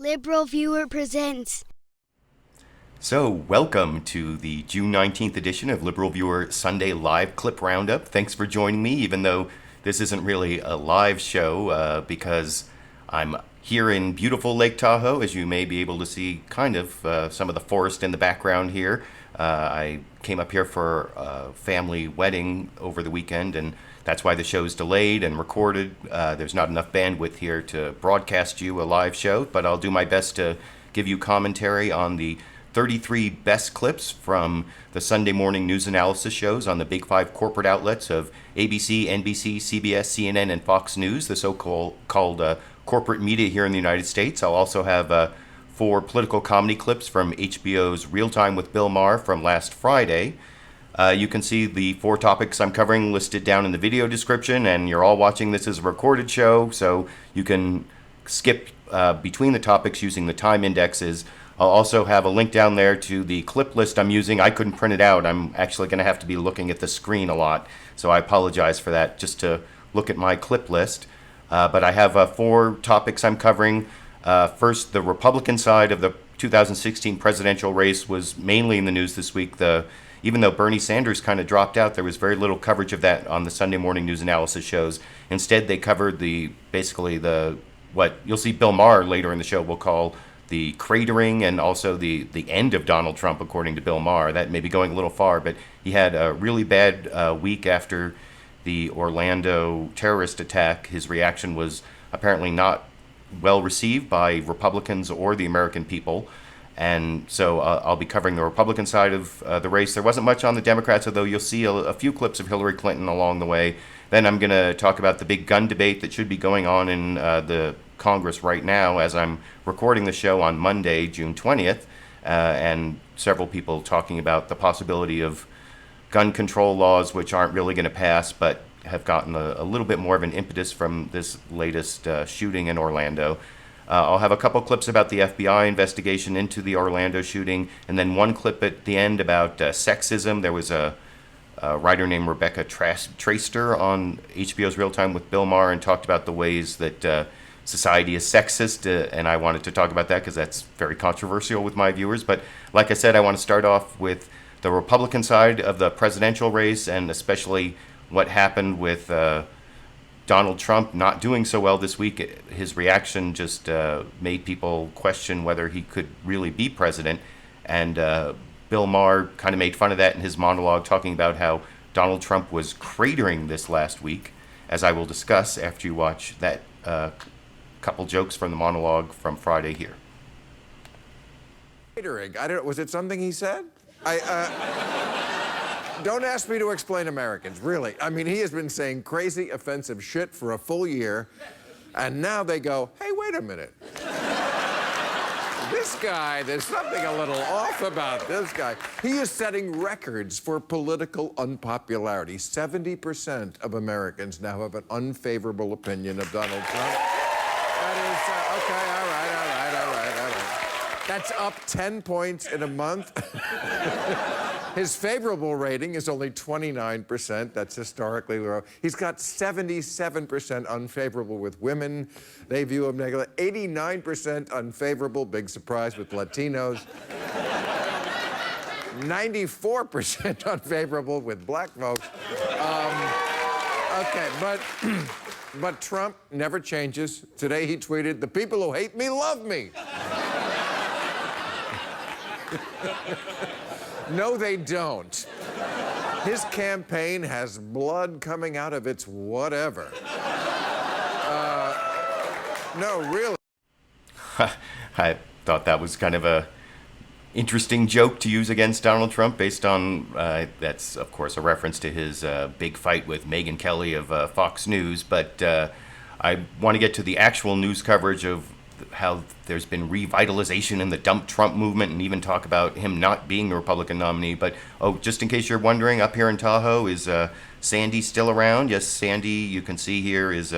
LiberalViewer presents. So, welcome to the June 19th edition of LiberalViewer Sunday Live Clip Roundup. Thanks for joining me, even though this isn't really a live show, because I'm here in beautiful Lake Tahoe, as you may be able to see kind of some of the forest in the background here. I came up here for a family wedding over the weekend, and that's why the show's delayed and recorded. There's not enough bandwidth here to broadcast you a live show, but I'll do my best to give you commentary on the 33 best clips from the Sunday morning news analysis shows on the big five corporate outlets of ABC, NBC, CBS, CNN, and Fox News, the so-called corporate media here in the United States. I'll also have 4 political comedy clips from HBO's Real Time with Bill Maher from last Friday. You can see the 4 topics I'm covering listed down in the video description, and you're all watching this as a recorded show, so you can skip between the topics using the time indexes. I'll also have a link down there to the clip list I'm using. I couldn't print it out. I'm actually going to have to be looking at the screen a lot, so I apologize for that, just to look at my clip list. But I have 4 topics I'm covering. First, the Republican side of the 2016 presidential race was mainly in the news this week. Even though Bernie Sanders kind of dropped out, there was very little coverage of that on the Sunday morning news analysis shows. Instead, they covered what you'll see Bill Maher later in the show will call the cratering and also the end of Donald Trump, according to Bill Maher. That may be going a little far, but he had a really bad week after the Orlando terrorist attack. His reaction was apparently not well received by Republicans or the American people. And so I'll be covering the Republican side of the race. There wasn't much on the Democrats, although you'll see a few clips of Hillary Clinton along the way. Then I'm going to talk about the big gun debate that should be going on in the Congress right now as I'm recording the show on Monday, June 20th, and several people talking about the possibility of gun control laws, which aren't really going to pass, but have gotten a little bit more of an impetus from this latest shooting in Orlando. I'll have a couple clips about the FBI investigation into the Orlando shooting, and then one clip at the end about sexism. There was a writer named Rebecca Traister on HBO's Real Time with Bill Maher and talked about the ways that society is sexist, and I wanted to talk about that because that's very controversial with my viewers. But like I said, I want to start off with the Republican side of the presidential race, and especially what happened with Donald Trump not doing so well this week. His reaction just made people question whether he could really be president. And Bill Maher kind of made fun of that in his monologue, talking about how Donald Trump was cratering this last week, as I will discuss after you watch that couple jokes from the monologue from Friday here. Cratering. I don't know. Was it something he said? Don't ask me to explain Americans, really. I mean, he has been saying crazy, offensive shit for a full year, and now they go, hey, wait a minute. This guy, there's something a little off about this guy. He is setting records for political unpopularity. 70% of Americans now have an unfavorable opinion of Donald Trump. That is, okay, all right. That's up 10 points in a month. His favorable rating is only 29%. That's historically low. He's got 77% unfavorable with women. They view him negatively. 89% unfavorable, big surprise, with Latinos. 94% unfavorable with black folks. Okay, but Trump never changes. Today he tweeted, "The people who hate me love me." No, they don't. His campaign has blood coming out of its whatever. No, really. I thought that was kind of a interesting joke to use against Donald Trump based on, that's of course a reference to his big fight with Megyn Kelly of Fox News, but I want to get to the actual news coverage of how there's been revitalization in the Dump Trump movement, and even talk about him not being the Republican nominee. But, just in case you're wondering, up here in Tahoe, is Sandy still around? Yes, Sandy, you can see here, is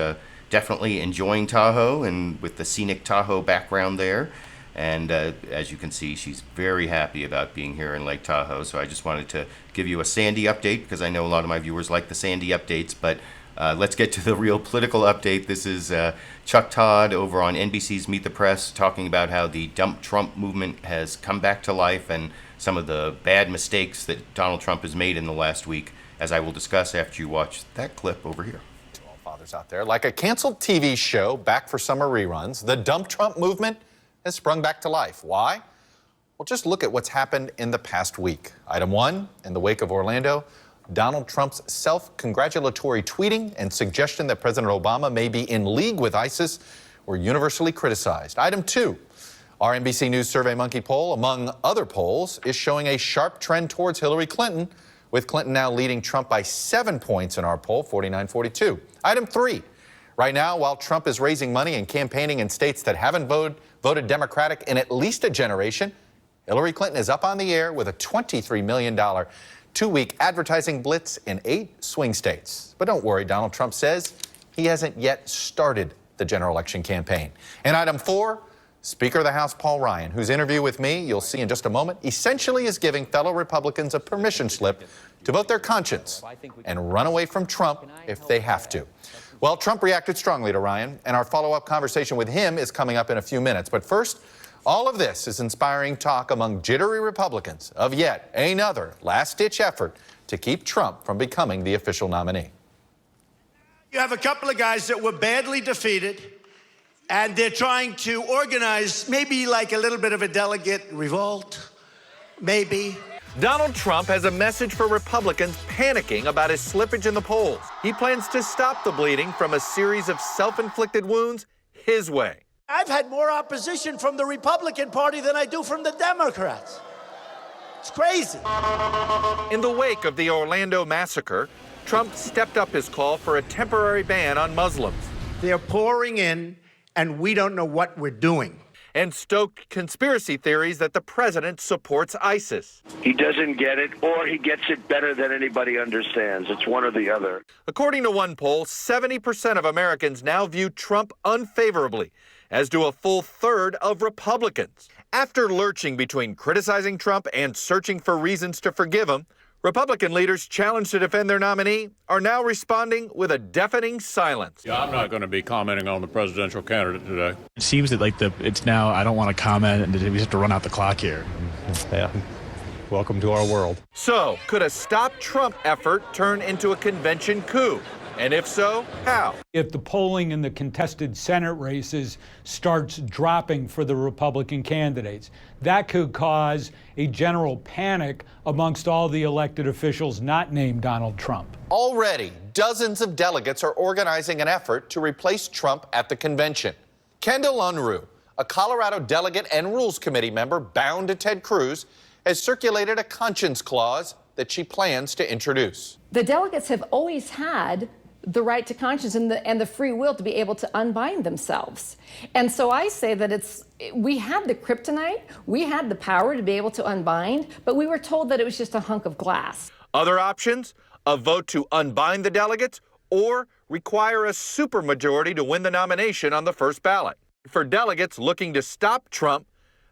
definitely enjoying Tahoe, and with the scenic Tahoe background there. And as you can see, she's very happy about being here in Lake Tahoe. So I just wanted to give you a Sandy update, because I know a lot of my viewers like the Sandy updates. But Let's get to the real political update. This is Chuck Todd over on NBC's Meet the Press talking about how the Dump Trump movement has come back to life and some of the bad mistakes that Donald Trump has made in the last week, as I will discuss after you watch that clip over here. To all fathers out there, like a canceled TV show back for summer reruns, the Dump Trump movement has sprung back to life. Why? Well, just look at what's happened in the past week. Item 1, in the wake of Orlando, Donald Trump's self-congratulatory tweeting and suggestion that President Obama may be in league with ISIS were universally criticized. Item 2, our NBC News SurveyMonkey poll, among other polls, is showing a sharp trend towards Hillary Clinton, with Clinton now leading Trump by 7 points in our poll, 49-42. Item 3, right now, while Trump is raising money and campaigning in states that haven't voted Democratic in at least a generation, Hillary Clinton is up on the air with a $23 million two-week advertising blitz in 8 swing states. But don't worry, Donald Trump says he hasn't yet started the general election campaign. And item 4, Speaker of the House Paul Ryan, whose interview with me, you'll see in just a moment, essentially is giving fellow Republicans a permission slip to vote their conscience and run away from Trump if they have to. Well, Trump reacted strongly to Ryan, and our follow-up conversation with him is coming up in a few minutes. But first, all of this is inspiring talk among jittery Republicans of yet another last-ditch effort to keep Trump from becoming the official nominee. You have a couple of guys that were badly defeated, and they're trying to organize maybe like a little bit of a delegate revolt, maybe. Donald Trump has a message for Republicans panicking about his slippage in the polls. He plans to stop the bleeding from a series of self-inflicted wounds his way. I've had more opposition from the Republican Party than I do from the Democrats. It's crazy. In the wake of the Orlando massacre, Trump stepped up his call for a temporary ban on Muslims. They're pouring in, and we don't know what we're doing. And stoked conspiracy theories that the president supports ISIS. He doesn't get it, or he gets it better than anybody understands. It's one or the other. According to one poll, 70% of Americans now view Trump unfavorably, as do a full third of Republicans. After lurching between criticizing Trump and searching for reasons to forgive him, Republican leaders challenged to defend their nominee are now responding with a deafening silence. Yeah, I'm not going to be commenting on the presidential candidate today. It seems that it's now I don't want to comment and we have to run out the clock here. Yeah. Welcome to our world. So, could a Stop Trump effort turn into a convention coup? And if so, how? If the polling in the contested Senate races starts dropping for the Republican candidates, that could cause a general panic amongst all the elected officials not named Donald Trump. Already, dozens of delegates are organizing an effort to replace Trump at the convention. Kendall Unruh, a Colorado delegate and Rules Committee member bound to Ted Cruz, has circulated a conscience clause that she plans to introduce. The delegates have always had the right to conscience and the free will to be able to unbind themselves. And so I say that we had the kryptonite, we had the power to be able to unbind, but we were told that it was just a hunk of glass. Other options, a vote to unbind the delegates or require a supermajority to win the nomination on the first ballot. For delegates looking to stop Trump,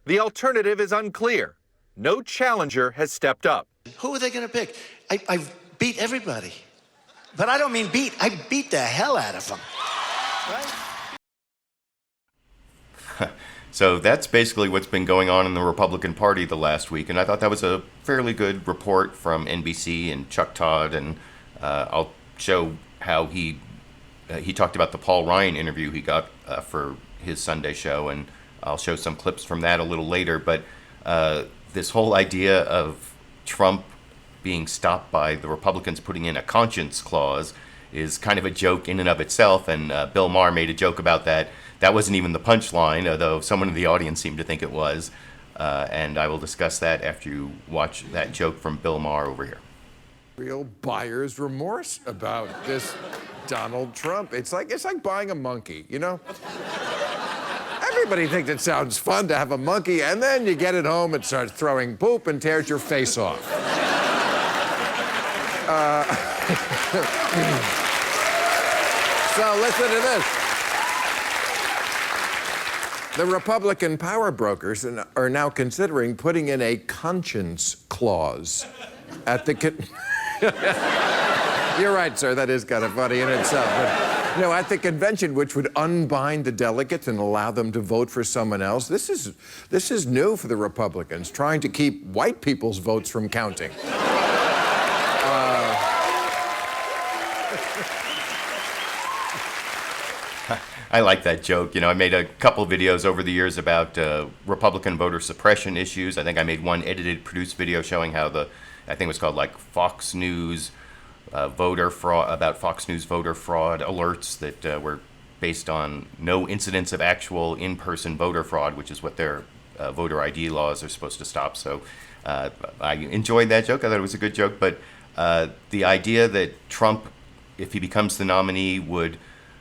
the alternative is unclear. No challenger has stepped up. Who are they going to pick? I've beat everybody. But I don't mean beat. I beat the hell out of them. Right? So that's basically what's been going on in the Republican Party the last week. And I thought that was a fairly good report from NBC and Chuck Todd. And I'll show how he talked about the Paul Ryan interview he got for his Sunday show. And I'll show some clips from that a little later. But this whole idea of Trump being stopped by the Republicans putting in a conscience clause is kind of a joke in and of itself, and Bill Maher made a joke about that. That wasn't even the punchline, although someone in the audience seemed to think it was, and I will discuss that after you watch that joke from Bill Maher over here. Real buyer's remorse about this Donald Trump. It's like buying a monkey, you know? Everybody thinks it sounds fun to have a monkey, and then you get it home, it starts throwing poop and tears your face off. So listen to this. The Republican power brokers are now considering putting in a conscience clause at the You're right, sir. That is kind of funny in itself. But, at the convention, which would unbind the delegates and allow them to vote for someone else, this is new for the Republicans, trying to keep white people's votes from counting. I like that joke. I made a couple videos over the years about Republican voter suppression issues. I think I made one edited, produced video showing how I think it was called like Fox News voter fraud, about Fox News voter fraud alerts that were based on no incidents of actual in-person voter fraud, which is what their voter ID laws are supposed to stop. So I enjoyed that joke. I thought it was a good joke. But the idea that Trump, if he becomes the nominee, would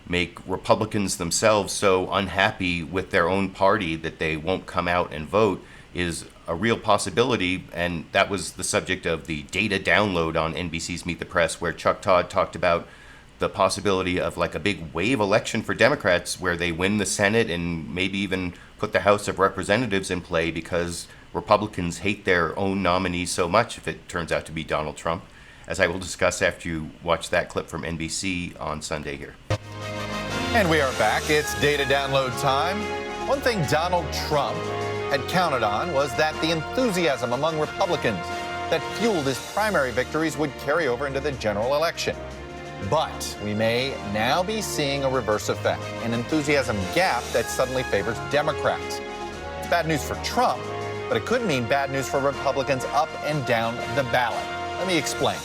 make Republicans themselves so unhappy with their own party that they won't come out and vote is a real possibility. And that was the subject of the data download on NBC's Meet the Press, where Chuck Todd talked about the possibility of like a big wave election for Democrats where they win the Senate and maybe even put the House of Representatives in play because Republicans hate their own nominee so much if it turns out to be Donald Trump, as I will discuss after you watch that clip from NBC on Sunday here. And we are back. It's data download time. One thing Donald Trump had counted on was that the enthusiasm among Republicans that fueled his primary victories would carry over into the general election. But we may now be seeing a reverse effect, an enthusiasm gap that suddenly favors Democrats. It's bad news for Trump, but it could mean bad news for Republicans up and down the ballot. Let me explain.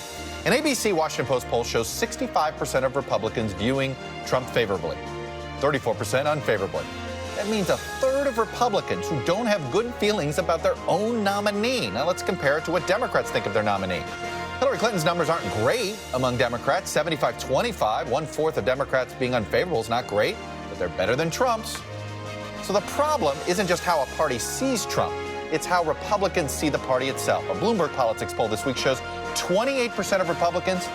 An ABC Washington Post poll shows 65% of Republicans viewing Trump favorably, 34% unfavorably. That means a third of Republicans who don't have good feelings about their own nominee. Now let's compare it to what Democrats think of their nominee. Hillary Clinton's numbers aren't great among Democrats, 75-25. 1/4 of Democrats being unfavorable is not great, but they're better than Trump's. So the problem isn't just how a party sees Trump, it's how Republicans see the party itself. A Bloomberg Politics poll this week shows 28% of Republicans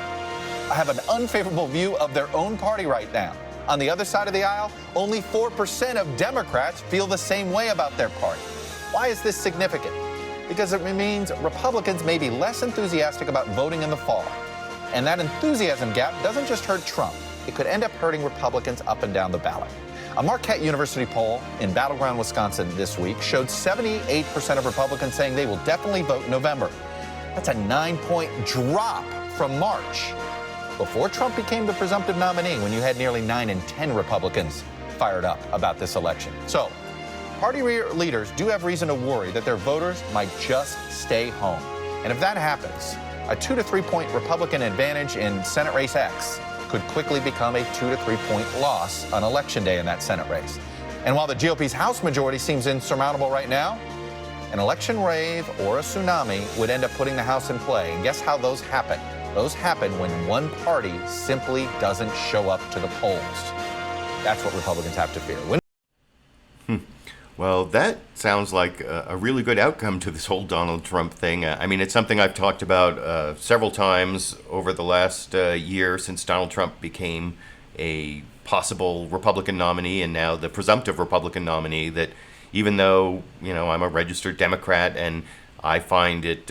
have an unfavorable view of their own party right now. On the other side of the aisle, only 4% of Democrats feel the same way about their party. Why is this significant? Because it means Republicans may be less enthusiastic about voting in the fall. And that enthusiasm gap doesn't just hurt Trump. It could end up hurting Republicans up and down the ballot. A Marquette University poll in Battleground, Wisconsin this week showed 78% of Republicans saying they will definitely vote in November. That's a 9-point drop from March, before Trump became the presumptive nominee, when you had nearly 9 in 10 Republicans fired up about this election. So, party leaders do have reason to worry that their voters might just stay home. And if that happens, a 2 to 3 point Republican advantage in Senate Race X could quickly become a 2 to 3 point loss on Election Day in that Senate race. And while the GOP's House majority seems insurmountable right now, an election wave or a tsunami would end up putting the House in play. And guess how those happen? Those happen when one party simply doesn't show up to the polls. That's what Republicans have to fear. Well, that sounds like a really good outcome to this whole Donald Trump thing. I mean, it's something I've talked about several times over the last year since Donald Trump became a possible Republican nominee and now the presumptive Republican nominee, that even though, I'm a registered Democrat and I find it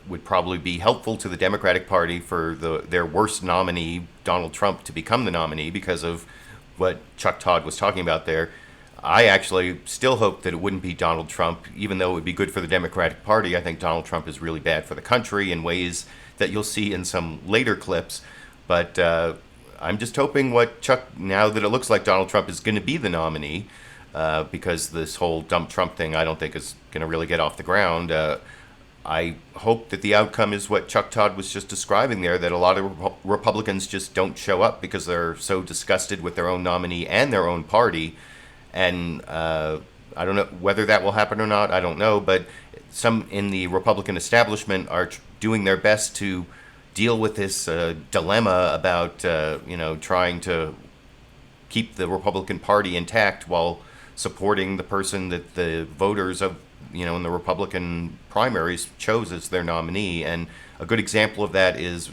would probably be helpful to the Democratic Party for their worst nominee, Donald Trump, to become the nominee because of what Chuck Todd was talking about there. I actually still hope that it wouldn't be Donald Trump, even though it would be good for the Democratic Party. I think Donald Trump is really bad for the country in ways that you'll see in some later clips. But I'm just hoping now that it looks like Donald Trump is going to be the nominee, because this whole dump Trump thing I don't think is going to really get off the ground. I hope that the outcome is what Chuck Todd was just describing there, that a lot of Republicans just don't show up because they're so disgusted with their own nominee and their own party. And I don't know whether that will happen or not. I don't know. But some in the Republican establishment are doing their best to deal with this dilemma about, trying to keep the Republican Party intact while supporting the person that the voters of, in the Republican primaries chose as their nominee. And a good example of that is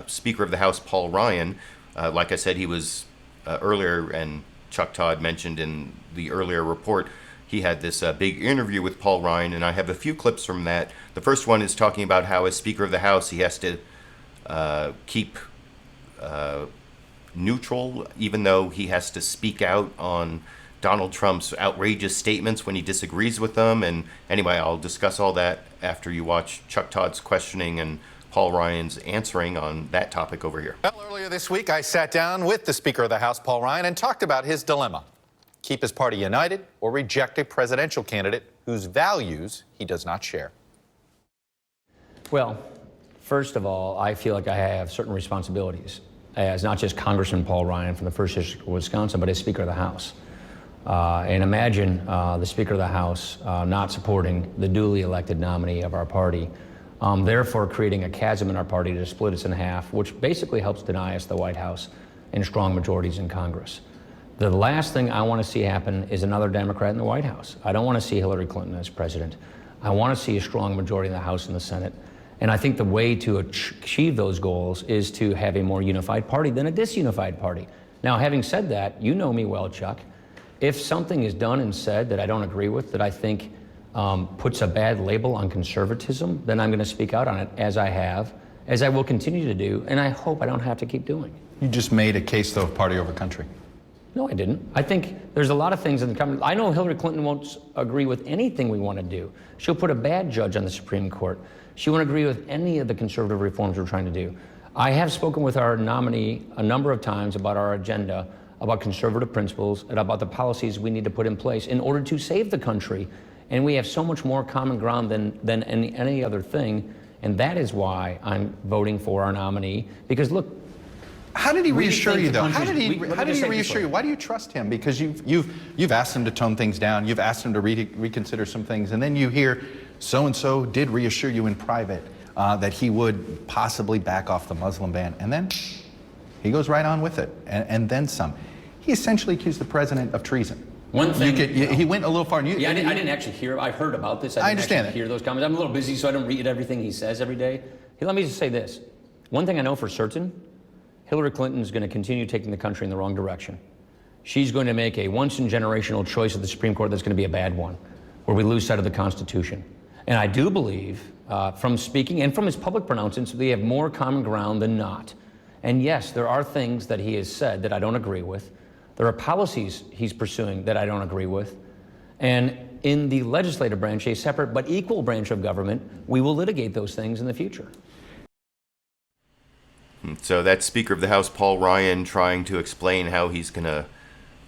Speaker of the House Paul Ryan. Like I said, he was earlier, and Chuck Todd mentioned in the earlier report, he had this big interview with Paul Ryan, and I have a few clips from that. The first one is talking about how as Speaker of the House, he has to keep neutral, even though he has to speak out on Donald Trump's outrageous statements when he disagrees with them. And anyway, I'll discuss all that after you watch Chuck Todd's questioning and Paul Ryan's answering on that topic over here. Well, earlier this week, I sat down with the Speaker of the House, Paul Ryan, and talked about his dilemma. Keep his party united or reject a presidential candidate whose values he does not share. Well, first of all, I feel like I have certain responsibilities as not just Congressman Paul Ryan from the 1st District of Wisconsin, but as Speaker of the House. And imagine the Speaker of the House not supporting the duly elected nominee of our party, therefore creating a chasm in our party to split us in half, which basically helps deny us the White House and strong majorities in Congress. The last thing I want to see happen is another Democrat in the White House. I don't want to see Hillary Clinton as president. I want to see a strong majority in the House and the Senate. And I think the way to achieve those goals is to have a more unified party than a disunified party. Now, having said that, you know me well, Chuck. If something is done and said that I don't agree with, that I think puts a bad label on conservatism, then I'm going to speak out on it, as I have, as I will continue to do, and I hope I don't have to keep doing. You just made a case, though, of party over country. No, I didn't. I think there's a lot of things in the government. I know Hillary Clinton won't agree with anything we want to do. She'll put a bad judge on the Supreme Court. She won't agree with any of the conservative reforms we're trying to do. I have spoken with our nominee a number of times about our agenda, about conservative principles, and about the policies we need to put in place in order to save the country. And we have so much more common ground than any other thing. And that is why I'm voting for our nominee. Because look, how did he reassure you, though? How did he reassure you? Why do you trust him? Because you've asked him to tone things down. You've asked him to reconsider some things, and then you hear so-and-so did reassure you in private that he would possibly back off the Muslim ban, and then he goes right on with it, and then some. He essentially accused the president of treason. One thing, he went a little far. I didn't actually hear. I heard about this. I didn't actually hear those comments. I'm a little busy, so I don't read everything he says every day. Hey, let me just say this. One thing I know for certain. Hillary Clinton is going to continue taking the country in the wrong direction. She's going to make a once-in-generational choice at the Supreme Court that's going to be a bad one, where we lose sight of the Constitution. And I do believe, from speaking and from his public pronouncements, we have more common ground than not. And yes, there are things that he has said that I don't agree with. There are policies he's pursuing that I don't agree with. And in the legislative branch, a separate but equal branch of government, we will litigate those things in the future. So that's Speaker of the House Paul Ryan trying to explain how he's going to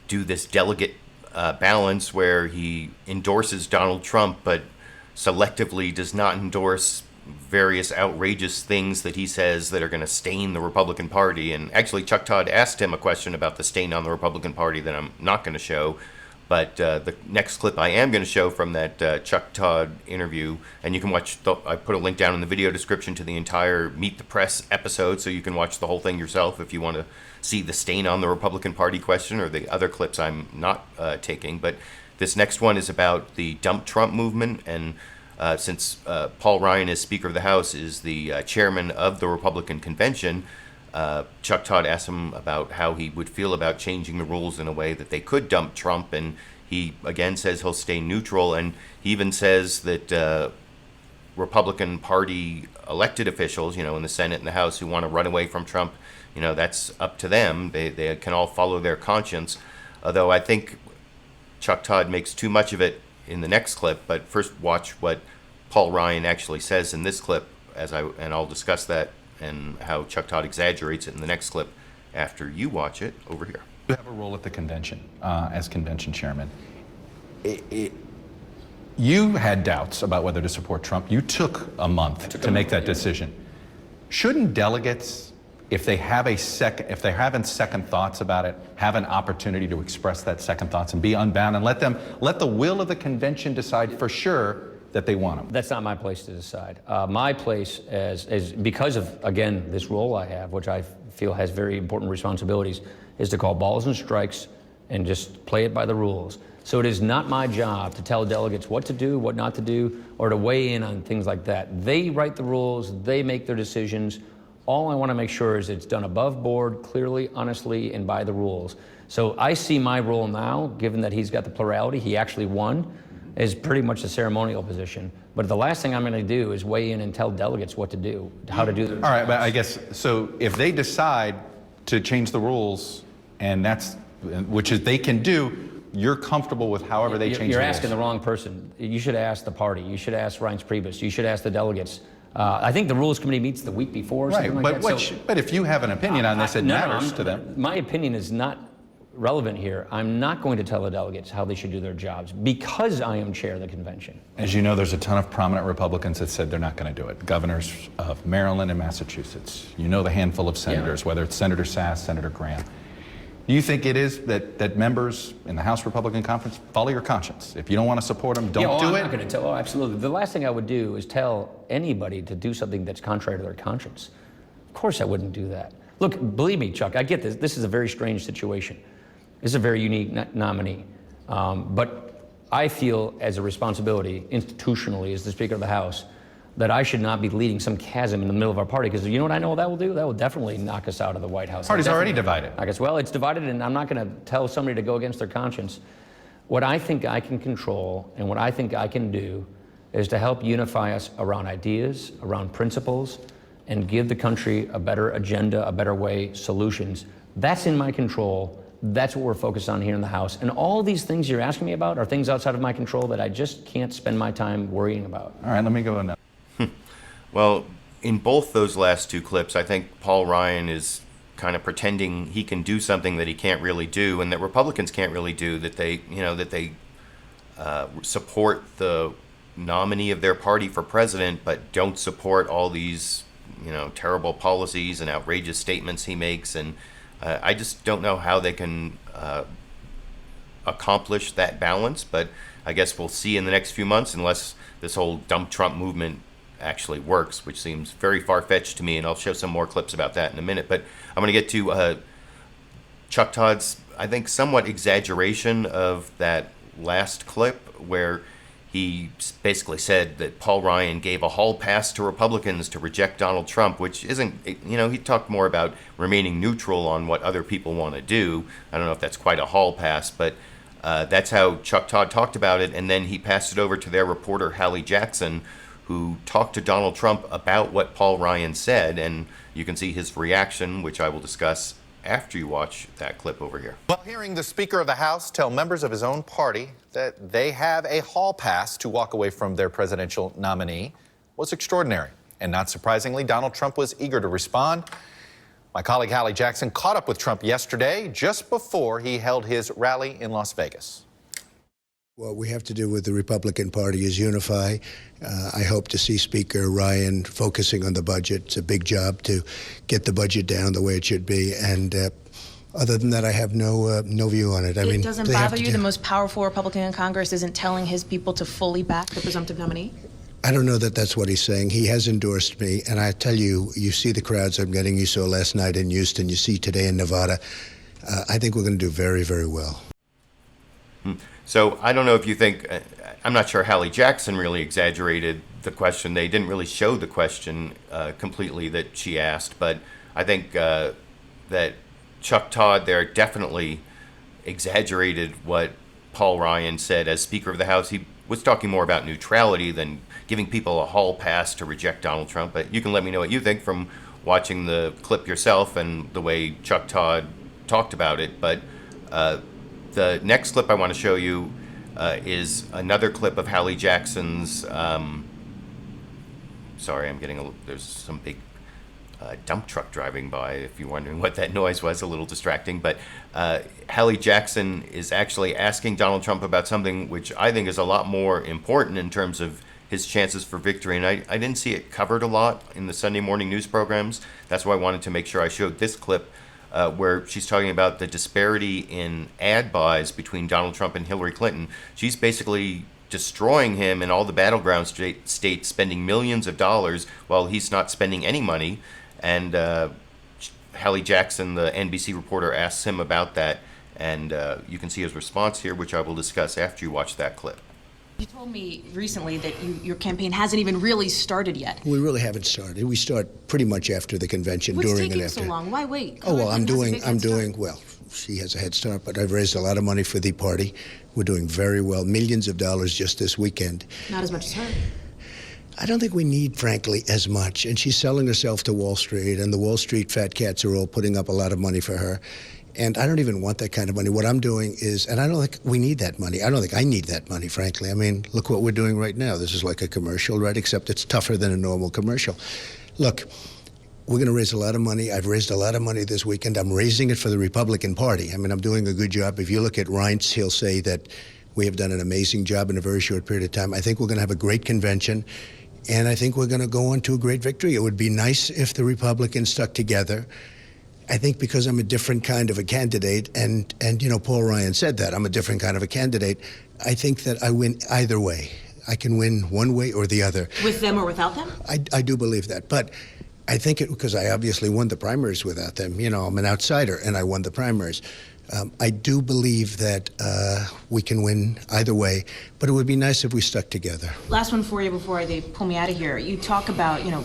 do this delegate balance where he endorses Donald Trump but selectively does not endorse various outrageous things that he says that are going to stain the Republican Party. And actually, Chuck Todd asked him a question about the stain on the Republican Party that I'm not going to show. But the next clip I am going to show from that Chuck Todd interview, and you can watch, I put a link down in the video description to the entire Meet the Press episode, so you can watch the whole thing yourself if you want to see the stain on the Republican Party question or the other clips I'm not taking. But this next one is about the Dump Trump movement, and since Paul Ryan, as Speaker of the House, is the chairman of the Republican Convention, Chuck Todd asked him about how he would feel about changing the rules in a way that they could dump Trump, and he again says he'll stay neutral, and he even says that Republican Party elected officials, in the Senate and the House who want to run away from Trump, that's up to them. They can all follow their conscience, although I think Chuck Todd makes too much of it in the next clip. But first watch what Paul Ryan actually says in this clip, and I'll discuss that and how Chuck Todd exaggerates it in the next clip after you watch it over here. You have a role at the convention as convention chairman. You had doubts about whether to support Trump. You took a month to make that decision. Shouldn't delegates, if they have second thoughts about it, have an opportunity to express that second thoughts and be unbound and let the will of the convention decide for sure that they want them? That's not my place to decide. My place, as because of, again, this role I have, which I feel has very important responsibilities, is to call balls and strikes and just play it by the rules. So it is not my job to tell delegates what to do, what not to do, or to weigh in on things like that. They write the rules, they make their decisions. All I want to make sure is it's done above board, clearly, honestly, and by the rules. So I see my role now, given that he's got the plurality, he actually won, is pretty much a ceremonial position. But the last thing I'm going to do is weigh in and tell delegates what to do, how to do this. All right, but I guess, so if they decide to change the rules, and which is they can do. You're comfortable with however they change the rules? You're asking the wrong person. You should ask the party. You should ask Reince Priebus. You should ask the delegates. I think the Rules Committee meets the week before. Right, something like that. But if you have an opinion on this, it matters to them. My opinion is not relevant here. I'm not going to tell the delegates how they should do their jobs because I am chair of the convention. As you know, there's a ton of prominent Republicans that said they're not going to do it. Governors of Maryland and Massachusetts. You know the handful of senators, whether it's Senator Sass, Senator Graham. Do you think it is that members in the House Republican Conference follow your conscience? If you don't want to support them, don't do it? I'm not going to tell. Oh, absolutely. The last thing I would do is tell anybody to do something that's contrary to their conscience. Of course I wouldn't do that. Look, believe me, Chuck, I get this. This is a very strange situation. This is a very unique nominee. But I feel as a responsibility, institutionally, as the Speaker of the House, that I should not be leading some chasm in the middle of our party, because you know what I know that will do? That will definitely knock us out of the White House. Party's already divided. I guess, well, it's divided, and I'm not going to tell somebody to go against their conscience. What I think I can control and what I think I can do is to help unify us around ideas, around principles, and give the country a better agenda, a better way, solutions. That's in my control. That's what we're focused on here in the House. And all these things you're asking me about are things outside of my control that I just can't spend my time worrying about. All right, let me go now. Well, in both those last two clips, I think Paul Ryan is kind of pretending he can do something that he can't really do, and that Republicans can't really do. That they support the nominee of their party for president, but don't support all these, terrible policies and outrageous statements he makes. And I just don't know how they can accomplish that balance. But I guess we'll see in the next few months, unless this whole dump Trump movement actually works, which seems very far-fetched to me, and I'll show some more clips about that in a minute. But I'm going to get to Chuck Todd's, I think, somewhat exaggeration of that last clip where he basically said that Paul Ryan gave a hall pass to Republicans to reject Donald Trump, which isn't, he talked more about remaining neutral on what other people want to do. I don't know if that's quite a hall pass, but that's how Chuck Todd talked about it, and then he passed it over to their reporter, Hallie Jackson, who talked to Donald Trump about what Paul Ryan said, and you can see his reaction, which I will discuss after you watch that clip over here. Well, hearing the Speaker of the House tell members of his own party that they have a hall pass to walk away from their presidential nominee was extraordinary. And not surprisingly, Donald Trump was eager to respond. My colleague Hallie Jackson caught up with Trump yesterday, just before he held his rally in Las Vegas. What we have to do with the Republican Party is unify. I hope to see Speaker Ryan focusing on the budget. It's a big job to get the budget down the way it should be. And other than that, I have no view on it. It doesn't bother you the most powerful Republican in Congress isn't telling his people to fully back the presumptive nominee? I don't know that that's what he's saying. He has endorsed me. And I tell you, you see the crowds I'm getting. You saw last night in Houston. You see today in Nevada. I think we're going to do very, very well. So I don't know if you think, I'm not sure Hallie Jackson really exaggerated the question. They didn't really show the question completely that she asked, but I think that Chuck Todd there definitely exaggerated what Paul Ryan said as Speaker of the House. He was talking more about neutrality than giving people a hall pass to reject Donald Trump. But you can let me know what you think from watching the clip yourself and the way Chuck Todd talked about it. But the next clip I want to show you is another clip of Hallie Jackson's. Sorry, there's some big dump truck driving by. If you're wondering what that noise was, a little distracting. But Hallie Jackson is actually asking Donald Trump about something which I think is a lot more important in terms of his chances for victory. And I didn't see it covered a lot in the Sunday morning news programs. That's why I wanted to make sure I showed this clip. Where she's talking about the disparity in ad buys between Donald Trump and Hillary Clinton. She's basically destroying him in all the battleground states, spending millions of dollars while he's not spending any money. And Hallie Jackson, the NBC reporter, asks him about that. And you can see his response here, which I will discuss after you watch that clip. You told me recently that your campaign hasn't even really started yet. We really haven't started. We start pretty much after the convention, What's during and after. What's taking so long? Why wait? Oh, well, I'm doing well. She has a head start, but I've raised a lot of money for the party. We're doing very well. Millions of dollars just this weekend. Not as much as her. I don't think we need, frankly, as much. And she's selling herself to Wall Street, and the Wall Street fat cats are all putting up a lot of money for her. And I don't even want that kind of money. What I'm doing is, and I don't think we need that money. I don't think I need that money, frankly. I mean, look what we're doing right now. This is like a commercial, right? Except it's tougher than a normal commercial. Look, we're going to raise a lot of money. I've raised a lot of money this weekend. I'm raising it for the Republican Party. I mean, I'm doing a good job. If you look at Reince, he'll say that we have done an amazing job in a very short period of time. I think we're going to have a great convention, and I think we're going to go on to a great victory. It would be nice if the Republicans stuck together. I think because I'm a different kind of a candidate, and you know, Paul Ryan said that, I'm a different kind of a candidate, I think that I win either way. I can win one way or the other. With them or without them? I do believe that. But I think it, because I obviously won the primaries without them. You know, I'm an outsider, and I won the primaries. I do believe that we can win either way, but it would be nice if we stuck together. Last one for you before they pull me out of here. You talk about, you know,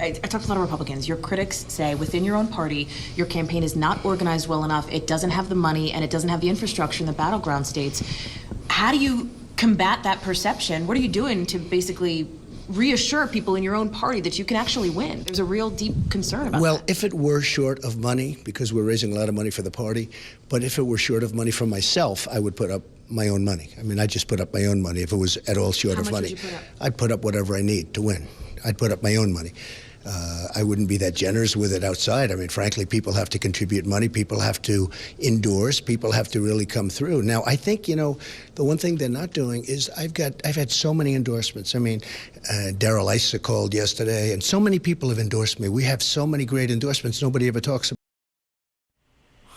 I talked to a lot of Republicans. Your critics say within your own party, your campaign is not organized well enough. It doesn't have the money, and it doesn't have the infrastructure in the battleground states. How do you combat that perception? What are you doing to basically reassure people in your own party that you can actually win? There's a real deep concern about Well, that. if it were short of money, because we're raising a lot of money for the party, but if it were short of money for myself, I would put up my own money. I mean, I just put up my own money if it was at all short of money. How much would you put up? I'd put up whatever I need to win. I'd put up my own money. I wouldn't be that generous with it outside. I mean, frankly, people have to contribute money. People have to endorse. People have to really come through. Now, I think, you know, the one thing they're not doing is I've had so many endorsements. I mean, Darrell Issa called yesterday, and so many people have endorsed me. We have so many great endorsements. Nobody ever talks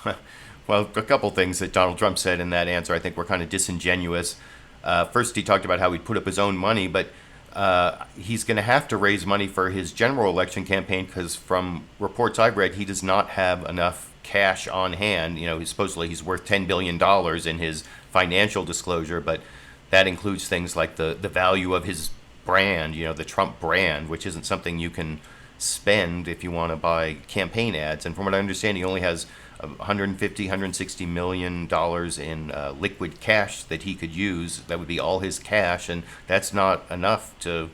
about. Well, a couple things that Donald Trump said in that answer I think were kind of disingenuous. First, he talked about how he'd put up his own money, but he's going to have to raise money for his general election campaign because from reports I've read, he does not have enough cash on hand. You know, supposedly he's worth $10 billion in his financial disclosure, but that includes things like the value of his brand, you know, the Trump brand, which isn't something you can spend if you want to buy campaign ads. And from what I understand, he only has $160 million in liquid cash that he could use. That would be all his cash, and that's not enough to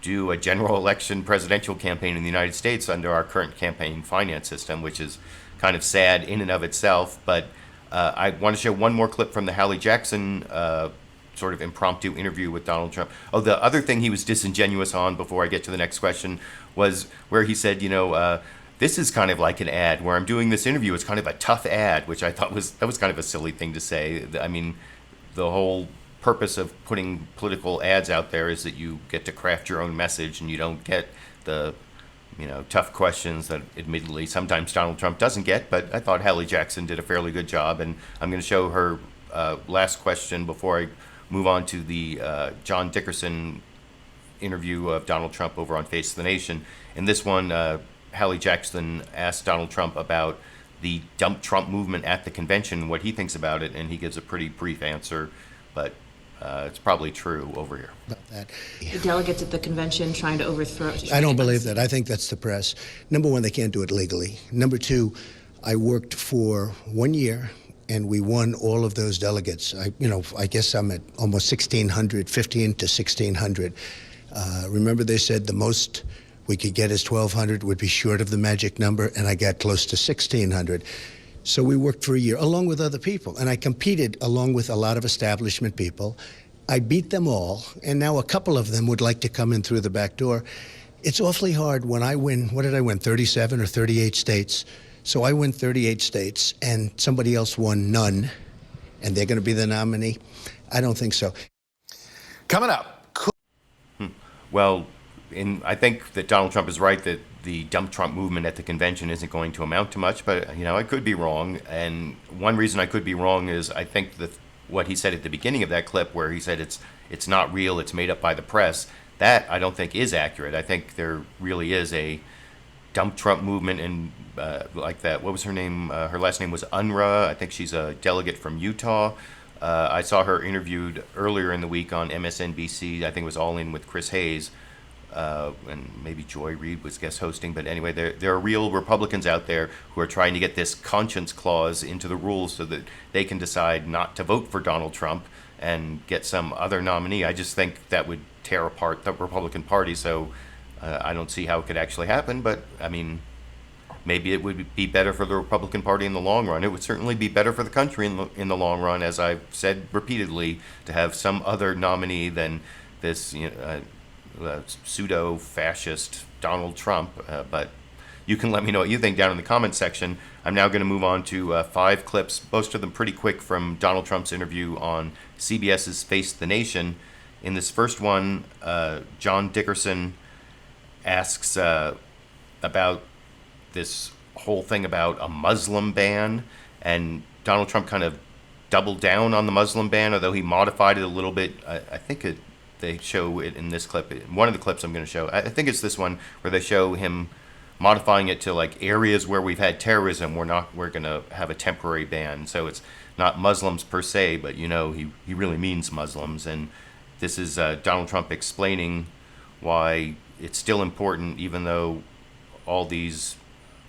do a general election presidential campaign in the United States under our current campaign finance system, which is kind of sad in and of itself. But I want to show one more clip from the Hallie Jackson sort of impromptu interview with Donald Trump. Oh, the other thing he was disingenuous on before I get to the next question was where he said, you know, this is kind of like an ad where I'm doing this interview. It's kind of a tough ad, which I thought was kind of a silly thing to say. I mean, the whole purpose of putting political ads out there is that you get to craft your own message and you don't get the, you know, tough questions that admittedly sometimes Donald Trump doesn't get. But I thought Hallie Jackson did a fairly good job, and I'm going to show her last question before I move on to the John Dickerson interview of Donald Trump over on Face of the Nation. In this one, Hallie Jackson asked Donald Trump about the Dump Trump movement at the convention, what he thinks about it, and he gives a pretty brief answer, but it's probably true over here. About that. The delegates at the convention trying to overthrow. I don't believe that. I think that's the press. Number one, they can't do it legally. Number two, I worked for 1 year, and we won all of those delegates. I guess I'm at almost 1,600, 15 to 1,600. Remember they said the most we could get is 1,200, would be short of the magic number, and I got close to 1,600. So we worked for a year, along with other people, and I competed along with a lot of establishment people. I beat them all, and now a couple of them would like to come in through the back door. It's awfully hard when I win, what did I win, 37 or 38 states? So I win 38 states, and somebody else won none, and they're going to be the nominee? I don't think so. Coming up. Well, I think that Donald Trump is right that the Dump Trump movement at the convention isn't going to amount to much, but, you know, I could be wrong. And one reason I could be wrong is I think that what he said at the beginning of that clip where he said it's not real, it's made up by the press, that I don't think is accurate. I think there really is a Dump Trump movement and like that. What was her name? Her last name was Unruh. I think she's a delegate from Utah. I saw her interviewed earlier in the week on MSNBC. I think it was All In with Chris Hayes. And maybe Joy Reid was guest hosting, but anyway, there are real Republicans out there who are trying to get this conscience clause into the rules so that they can decide not to vote for Donald Trump, and get some other nominee. I just think that would tear apart the Republican Party, so I don't see how it could actually happen, but I mean, maybe it would be better for the Republican Party in the long run. It would certainly be better for the country in the long run, as I've said repeatedly, to have some other nominee than this pseudo-fascist Donald Trump. But you can let me know what you think down in the comments section. I'm now going to move on to 5 clips, most of them pretty quick, from Donald Trump's interview on CBS's Face the Nation. In this first one, John Dickerson asks about this whole thing about a Muslim ban, and Donald Trump kind of doubled down on the Muslim ban, although he modified it a little bit. I think they show it in this clip. One of the clips I'm going to show, I think it's this one, where they show him modifying it to like areas where we've had terrorism. We're going to have a temporary ban. So it's not Muslims per se, but he really means Muslims. And this is Donald Trump explaining why it's still important, even though all these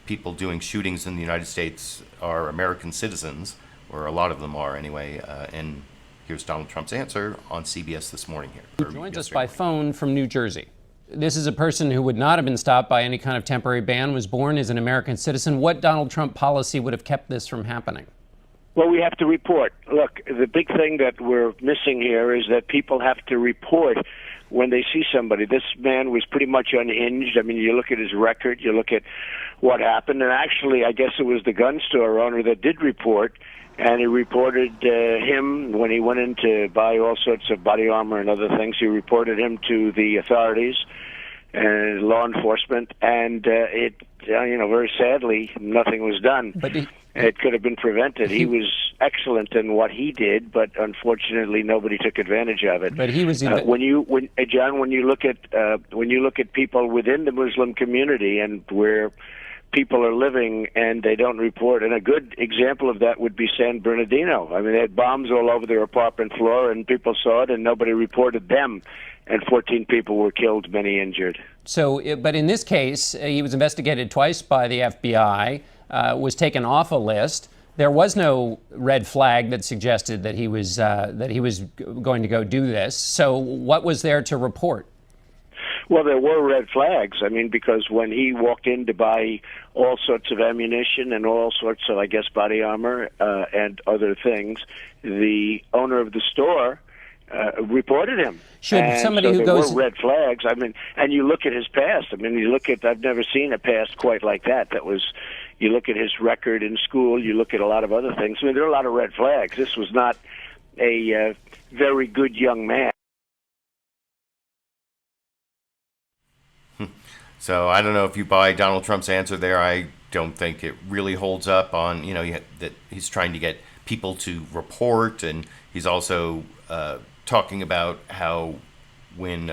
people doing shootings in the United States are American citizens, or a lot of them are anyway. And here's Donald Trump's answer on CBS this morning here. He joins us by phone from New Jersey. This is a person who would not have been stopped by any kind of temporary ban, was born as an American citizen. What Donald Trump policy would have kept this from happening? Well, we have to report. Look, the big thing that we're missing here is that people have to report when they see somebody. This man was pretty much unhinged. I mean, you look at his record, you look at what happened, and actually, I guess it was the gun store owner that did report, and he reported him when he went in to buy all sorts of body armor and other things. He reported him to the authorities and law enforcement, and very sadly, nothing was done. But it could have been prevented. He was excellent in what he did, but unfortunately, nobody took advantage of it. But he was John, when you look at people within the Muslim community and where people are living and they don't report, and a good example of that would be San Bernardino. I mean, they had bombs all over their apartment floor, and people saw it, and nobody reported them. And 14 people were killed, many injured. So, but in this case, he was investigated twice by the FBI, was taken off a list. There was no red flag that suggested that he was going to go do this. So what was there to report? Well, there were red flags. I mean, because when he walked in to buy all sorts of ammunition and all sorts of, I guess, body armor and other things, the owner of the store reported him. Should somebody who there goes... were red flags. I mean, and you look at his past. I mean, I've never seen a past quite like that. You look at his record in school, you look at a lot of other things. I mean, there are a lot of red flags. This was not a very good young man. So I don't know if you buy Donald Trump's answer there. I don't think it really holds up on, that he's trying to get people to report, and he's also talking about how when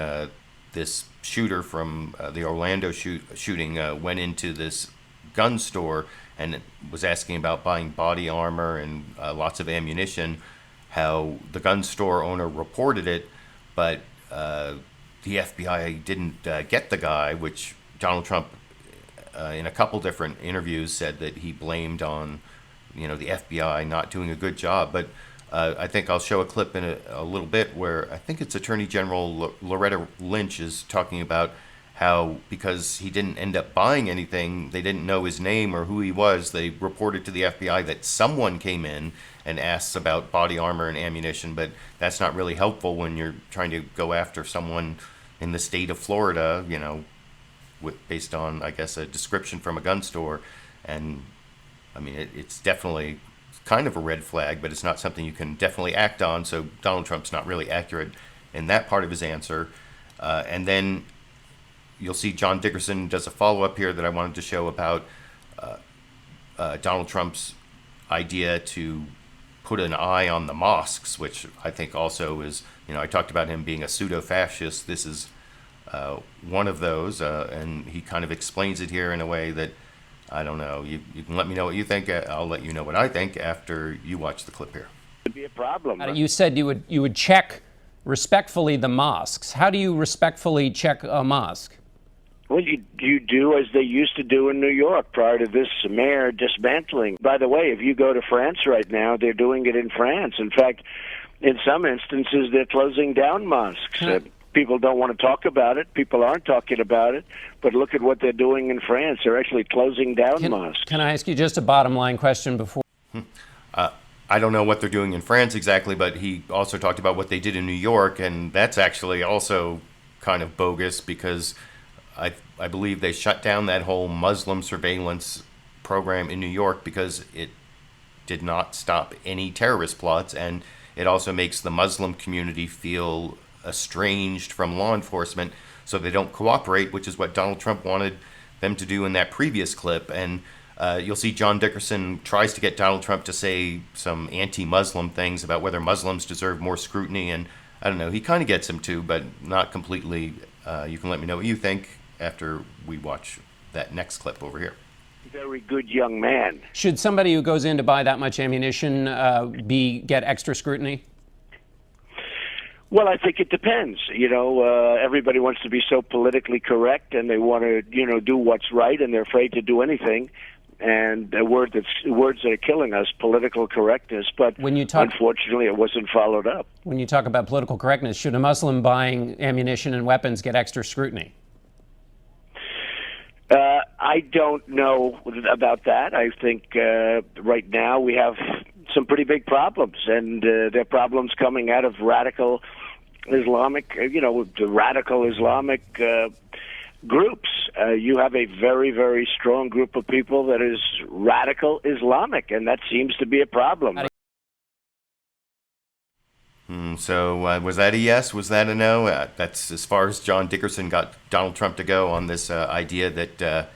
this shooter from the Orlando shooting went into this gun store and was asking about buying body armor and lots of ammunition, how the gun store owner reported it, but the FBI didn't get the guy, which Donald Trump in a couple different interviews said that he blamed on the FBI not doing a good job. But I think I'll show a clip in a little bit where I think it's Attorney General Loretta Lynch is talking about how because he didn't end up buying anything, they didn't know his name or who he was. They reported to the FBI that someone came in and asked about body armor and ammunition, but that's not really helpful when you're trying to go after someone in the state of Florida, based on, I guess, a description from a gun store. And I mean, it's definitely kind of a red flag, but it's not something you can definitely act on. So Donald Trump's not really accurate in that part of his answer. And then you'll see John Dickerson does a follow-up here that I wanted to show about Donald Trump's idea to put an eye on the mosques, which I think also is, I talked about him being a pseudo-fascist. This is one of those, and he kind of explains it here in a way that, I don't know, you can let me know what you think. I'll let you know what I think after you watch the clip here. It'd be a problem. You said you would check respectfully the mosques. How do you respectfully check a mosque? Well, you do as they used to do in New York prior to this mayor dismantling. By the way, if you go to France right now, they're doing it in France. In fact, in some instances, they're closing down mosques. People don't want to talk about it. People aren't talking about it. But look at what they're doing in France. They're actually closing down mosques. Can I ask you just a bottom line question before? I don't know what they're doing in France exactly, but he also talked about what they did in New York, and that's actually also kind of bogus because I believe they shut down that whole Muslim surveillance program in New York because it did not stop any terrorist plots, and it also makes the Muslim community feel estranged from law enforcement, so they don't cooperate, which is what Donald Trump wanted them to do in that previous clip. And you'll see John Dickerson tries to get Donald Trump to say some anti-Muslim things about whether Muslims deserve more scrutiny, and I don't know, he kind of gets him to, but not completely. You can let me know what you think after we watch that next clip over here. Very good young man. Should somebody who goes in to buy that much ammunition get extra scrutiny? Well, I think it depends. Everybody wants to be so politically correct, and they want to, do what's right, and they're afraid to do anything. And words that are killing us, political correctness. But unfortunately, it wasn't followed up. When you talk about political correctness, should a Muslim buying ammunition and weapons get extra scrutiny? I don't know about that. I think right now we have some pretty big problems, and they're problems coming out of radical Islamic, the radical Islamic groups. You have a very, very strong group of people that is radical Islamic, and that seems to be a problem. So was that a yes? Was that a no? That's as far as John Dickerson got Donald Trump to go on this idea that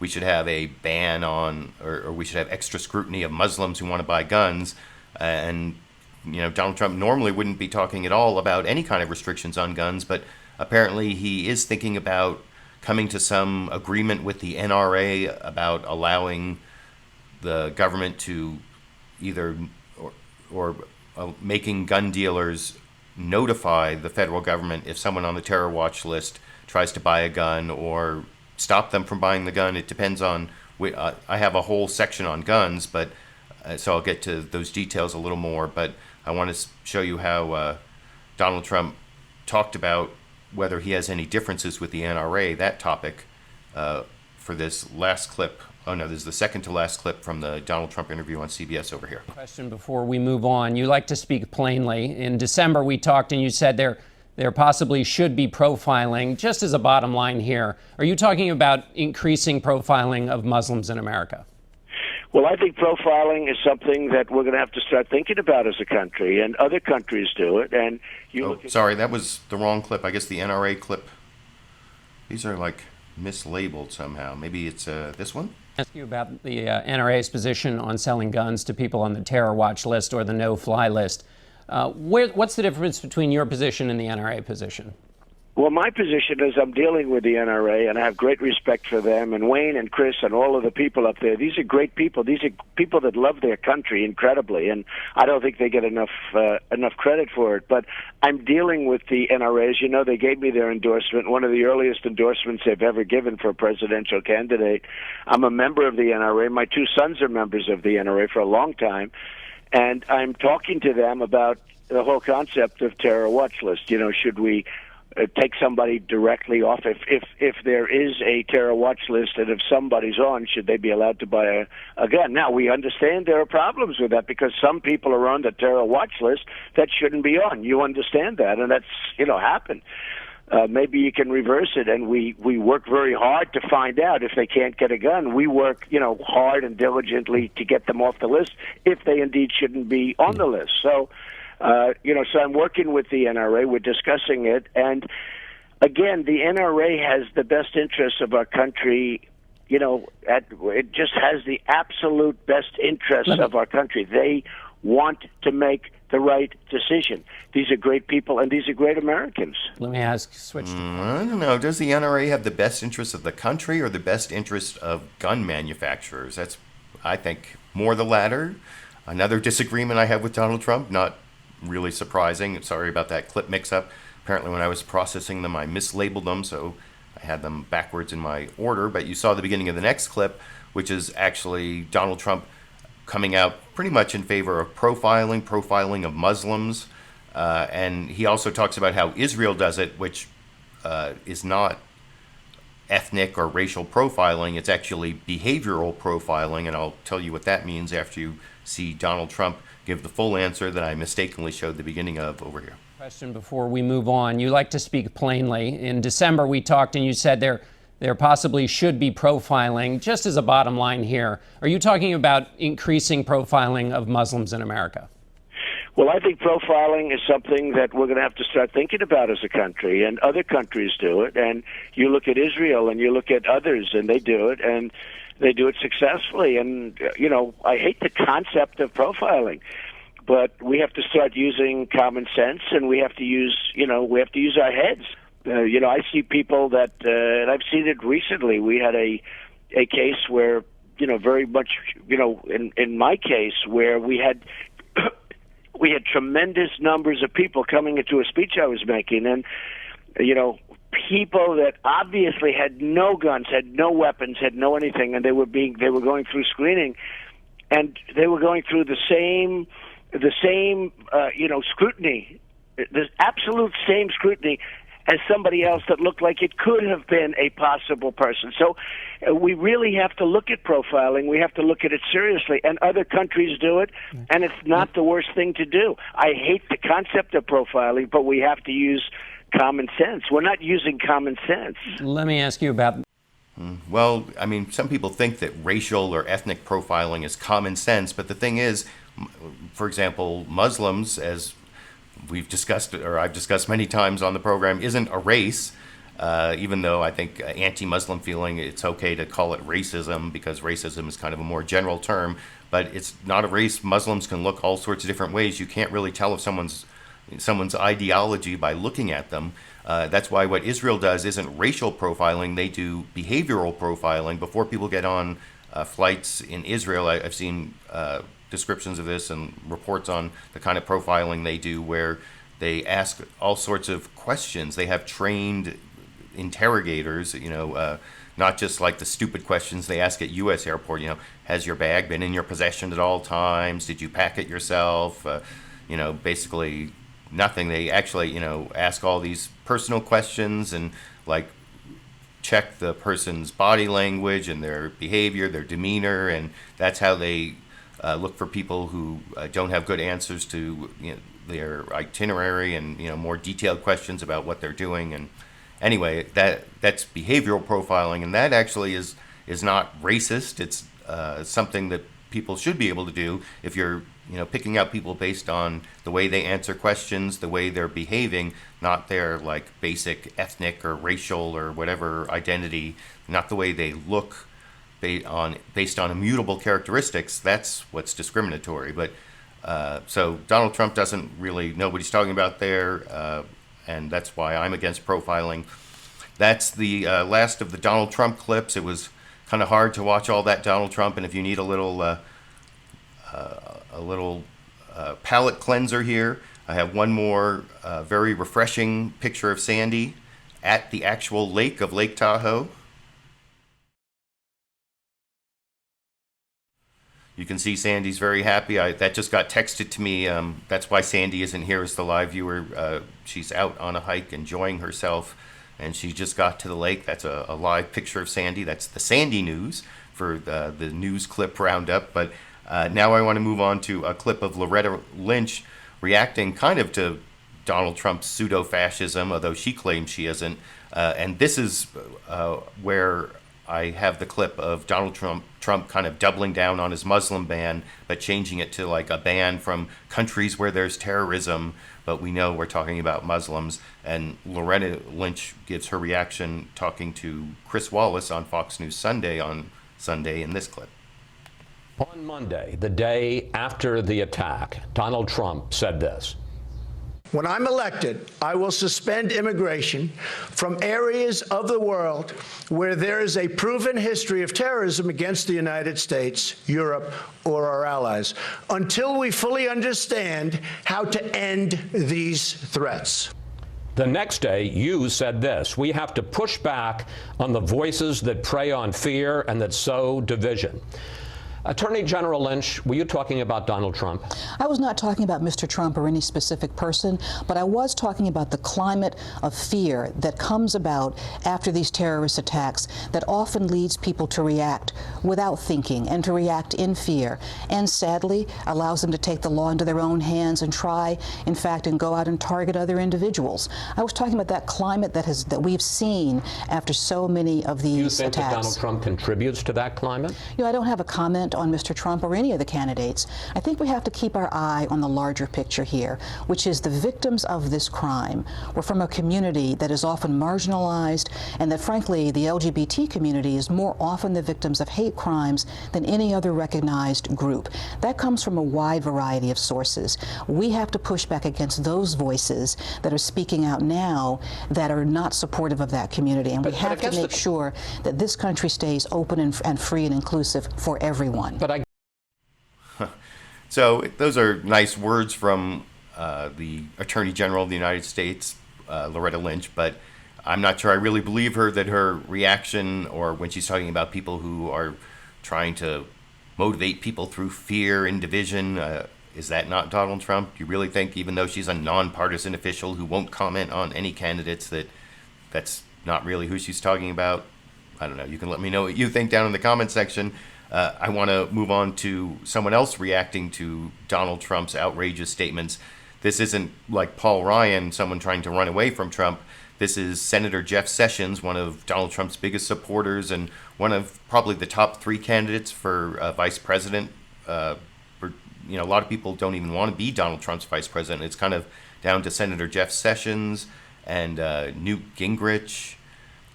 we should have a ban on, or we should have extra scrutiny of Muslims who want to buy guns. And, Donald Trump normally wouldn't be talking at all about any kind of restrictions on guns, but apparently he is thinking about coming to some agreement with the NRA about allowing the government to either, or making gun dealers notify the federal government if someone on the terror watch list tries to buy a gun, or stop them from buying the gun. It depends on, I have a whole section on guns, but so I'll get to those details a little more, but I want to show you how Donald Trump talked about whether he has any differences with the NRA, that topic, for this last clip. Oh no, this is the second to last clip from the Donald Trump interview on CBS over here. Question before we move on. You like to speak plainly. In December we talked and you said there possibly should be profiling. Just as a bottom line here, are you talking about increasing profiling of Muslims in America? Well, I think profiling is something that we're going to have to start thinking about as a country, and other countries do it. And sorry, that was the wrong clip. I guess the NRA clip. These are like mislabeled somehow. Maybe it's this one? Ask you about the NRA's position on selling guns to people on the terror watch list or the no-fly list. What's the difference between your position and the NRA position? Well, my position is I'm dealing with the NRA, and I have great respect for them, and Wayne and Chris and all of the people up there. These are great people. These are people that love their country incredibly, and I don't think they get enough credit for it. But I'm dealing with the NRA. As you know, they gave me their endorsement, one of the earliest endorsements they've ever given for a presidential candidate. I'm a member of the NRA. My two sons are members of the NRA for a long time, and I'm talking to them about the whole concept of terror watch list. Should we take somebody directly off if there is a terror watch list, and if somebody's on, should they be allowed to buy a gun? Now, we understand there are problems with that because some people are on the terror watch list that shouldn't be on. You understand that, and that's happened. Maybe you can reverse it, and we work very hard to find out if they can't get a gun. We work hard and diligently to get them off the list if they indeed shouldn't be on the list. So so I'm working with the NRA. We're discussing it. And, again, the NRA has the best interests of our country. It just has the absolute best interests of our country. They want to make the right decision. These are great people, and these are great Americans. Let me switch to... I don't know. Does the NRA have the best interests of the country or the best interest of gun manufacturers? That's, I think, more the latter. Another disagreement I have with Donald Trump, not really surprising. Sorry about that clip mix-up. Apparently when I was processing them, I mislabeled them, so I had them backwards in my order. But you saw the beginning of the next clip, which is actually Donald Trump coming out pretty much in favor of profiling of Muslims. And he also talks about how Israel does it, which is not ethnic or racial profiling. It's actually behavioral profiling, and I'll tell you what that means after you see Donald Trump give the full answer that I mistakenly showed the beginning of over here. Question before we move on. You like to speak plainly. In December, we talked and you said there possibly should be profiling. Just as a bottom line here, are you talking about increasing profiling of Muslims in America? Well, I think profiling is something that we're going to have to start thinking about as a country, and other countries do it. And you look at Israel and you look at others, and they do it, and they do it successfully. And, you know, I hate the concept of profiling, but we have to start using common sense, and we have to use, we have to use our heads. I see people that, and I've seen it recently. We had a case where, very much, in my case, where we had tremendous numbers of people coming into a speech I was making, and, people that obviously had no guns, had no weapons, had no anything, and they were going through screening, and they were going through the same scrutiny, the absolute same scrutiny as somebody else that looked like it could have been a possible person. So we really have to look at profiling. We have to look at it seriously, and other countries do it, and it's not the worst thing to do. I hate the concept of profiling, but we have to use common sense. We're not using common sense. Let me ask you about... Well, I mean, some people think that racial or ethnic profiling is common sense, but the thing is, for example, Muslims, as we've discussed, or I've discussed many times on the program, isn't a race, even though I think anti-Muslim feeling, it's okay to call it racism because racism is kind of a more general term, but it's not a race. Muslims can look all sorts of different ways. You can't really tell if someone's ideology by looking at them. That's why what Israel does isn't racial profiling. They do behavioral profiling. Before people get on flights in Israel, I've seen descriptions of this and reports on the kind of profiling they do, where they ask all sorts of questions. They have trained interrogators, not just like the stupid questions they ask at U.S. airport, has your bag been in your possession at all times? Did you pack it yourself? Basically nothing. They actually, ask all these personal questions and like check the person's body language and their behavior, their demeanor, and that's how they look for people who don't have good answers to their itinerary and more detailed questions about what they're doing. And anyway, that's behavioral profiling, and that actually is not racist. It's something that people should be able to do if you're picking out people based on the way they answer questions, the way they're behaving, not their like basic ethnic or racial or whatever identity, not the way they look based on immutable characteristics. That's what's discriminatory. But so Donald Trump doesn't really know what he's talking about there, and that's why I'm against profiling. That's the last of the Donald Trump clips. It was kind of hard to watch all that Donald Trump, and if you need a little palate cleanser here, I have one more very refreshing picture of Sandy at the actual lake of Lake Tahoe. You can see Sandy's very happy. That just got texted to me. That's why Sandy isn't here as the live viewer. She's out on a hike enjoying herself, and she just got to the lake. That's a live picture of Sandy. That's the Sandy news for the news clip roundup. But now I want to move on to a clip of Loretta Lynch reacting kind of to Donald Trump's pseudo-fascism, although she claims she isn't. And this is where I have the clip of Donald Trump kind of doubling down on his Muslim ban, but changing it to like a ban from countries where there's terrorism, but we know we're talking about Muslims. And Loretta Lynch gives her reaction talking to Chris Wallace on Fox News Sunday in this clip. On Monday, the day after the attack, Donald Trump said this. When I'm elected, I will suspend immigration from areas of the world where there is a proven history of terrorism against the United States, Europe, or our allies, until we fully understand how to end these threats. The next day, you said this: we have to push back on the voices that prey on fear and that sow division. Attorney General Lynch, were you talking about Donald Trump? I was not talking about Mr. Trump or any specific person, but I was talking about the climate of fear that comes about after these terrorist attacks that often leads people to react without thinking and to react in fear, and sadly allows them to take the law into their own hands and try, in fact, and go out and target other individuals. I was talking about that climate that we've seen after so many of these attacks. Do you think that Donald Trump contributes to that climate? You know, I don't have a comment on Mr. Trump or any of the candidates. I think we have to keep our eye on the larger picture here, which is the victims of this crime were from a community that is often marginalized, and that frankly the LGBT community is more often the victims of hate crimes than any other recognized group. That comes from a wide variety of sources. We have to push back against those voices that are speaking out now that are not supportive of that community, and we have to make sure that this country stays open and free and inclusive for everyone. So those are nice words from the Attorney General of the United States, Loretta Lynch, but I'm not sure I really believe her that her reaction, or when she's talking about people who are trying to motivate people through fear and division, is that not Donald Trump? Do you really think, even though she's a nonpartisan official who won't comment on any candidates, that's not really who she's talking about? I don't know. You can let me know what you think down in the comment section. I want to move on to someone else reacting to Donald Trump's outrageous statements. This isn't like Paul Ryan, someone trying to run away from Trump. This is Senator Jeff Sessions, one of Donald Trump's biggest supporters and one of probably the top 3 candidates for vice president. A lot of people don't even want to be Donald Trump's vice president. It's kind of down to Senator Jeff Sessions and Newt Gingrich.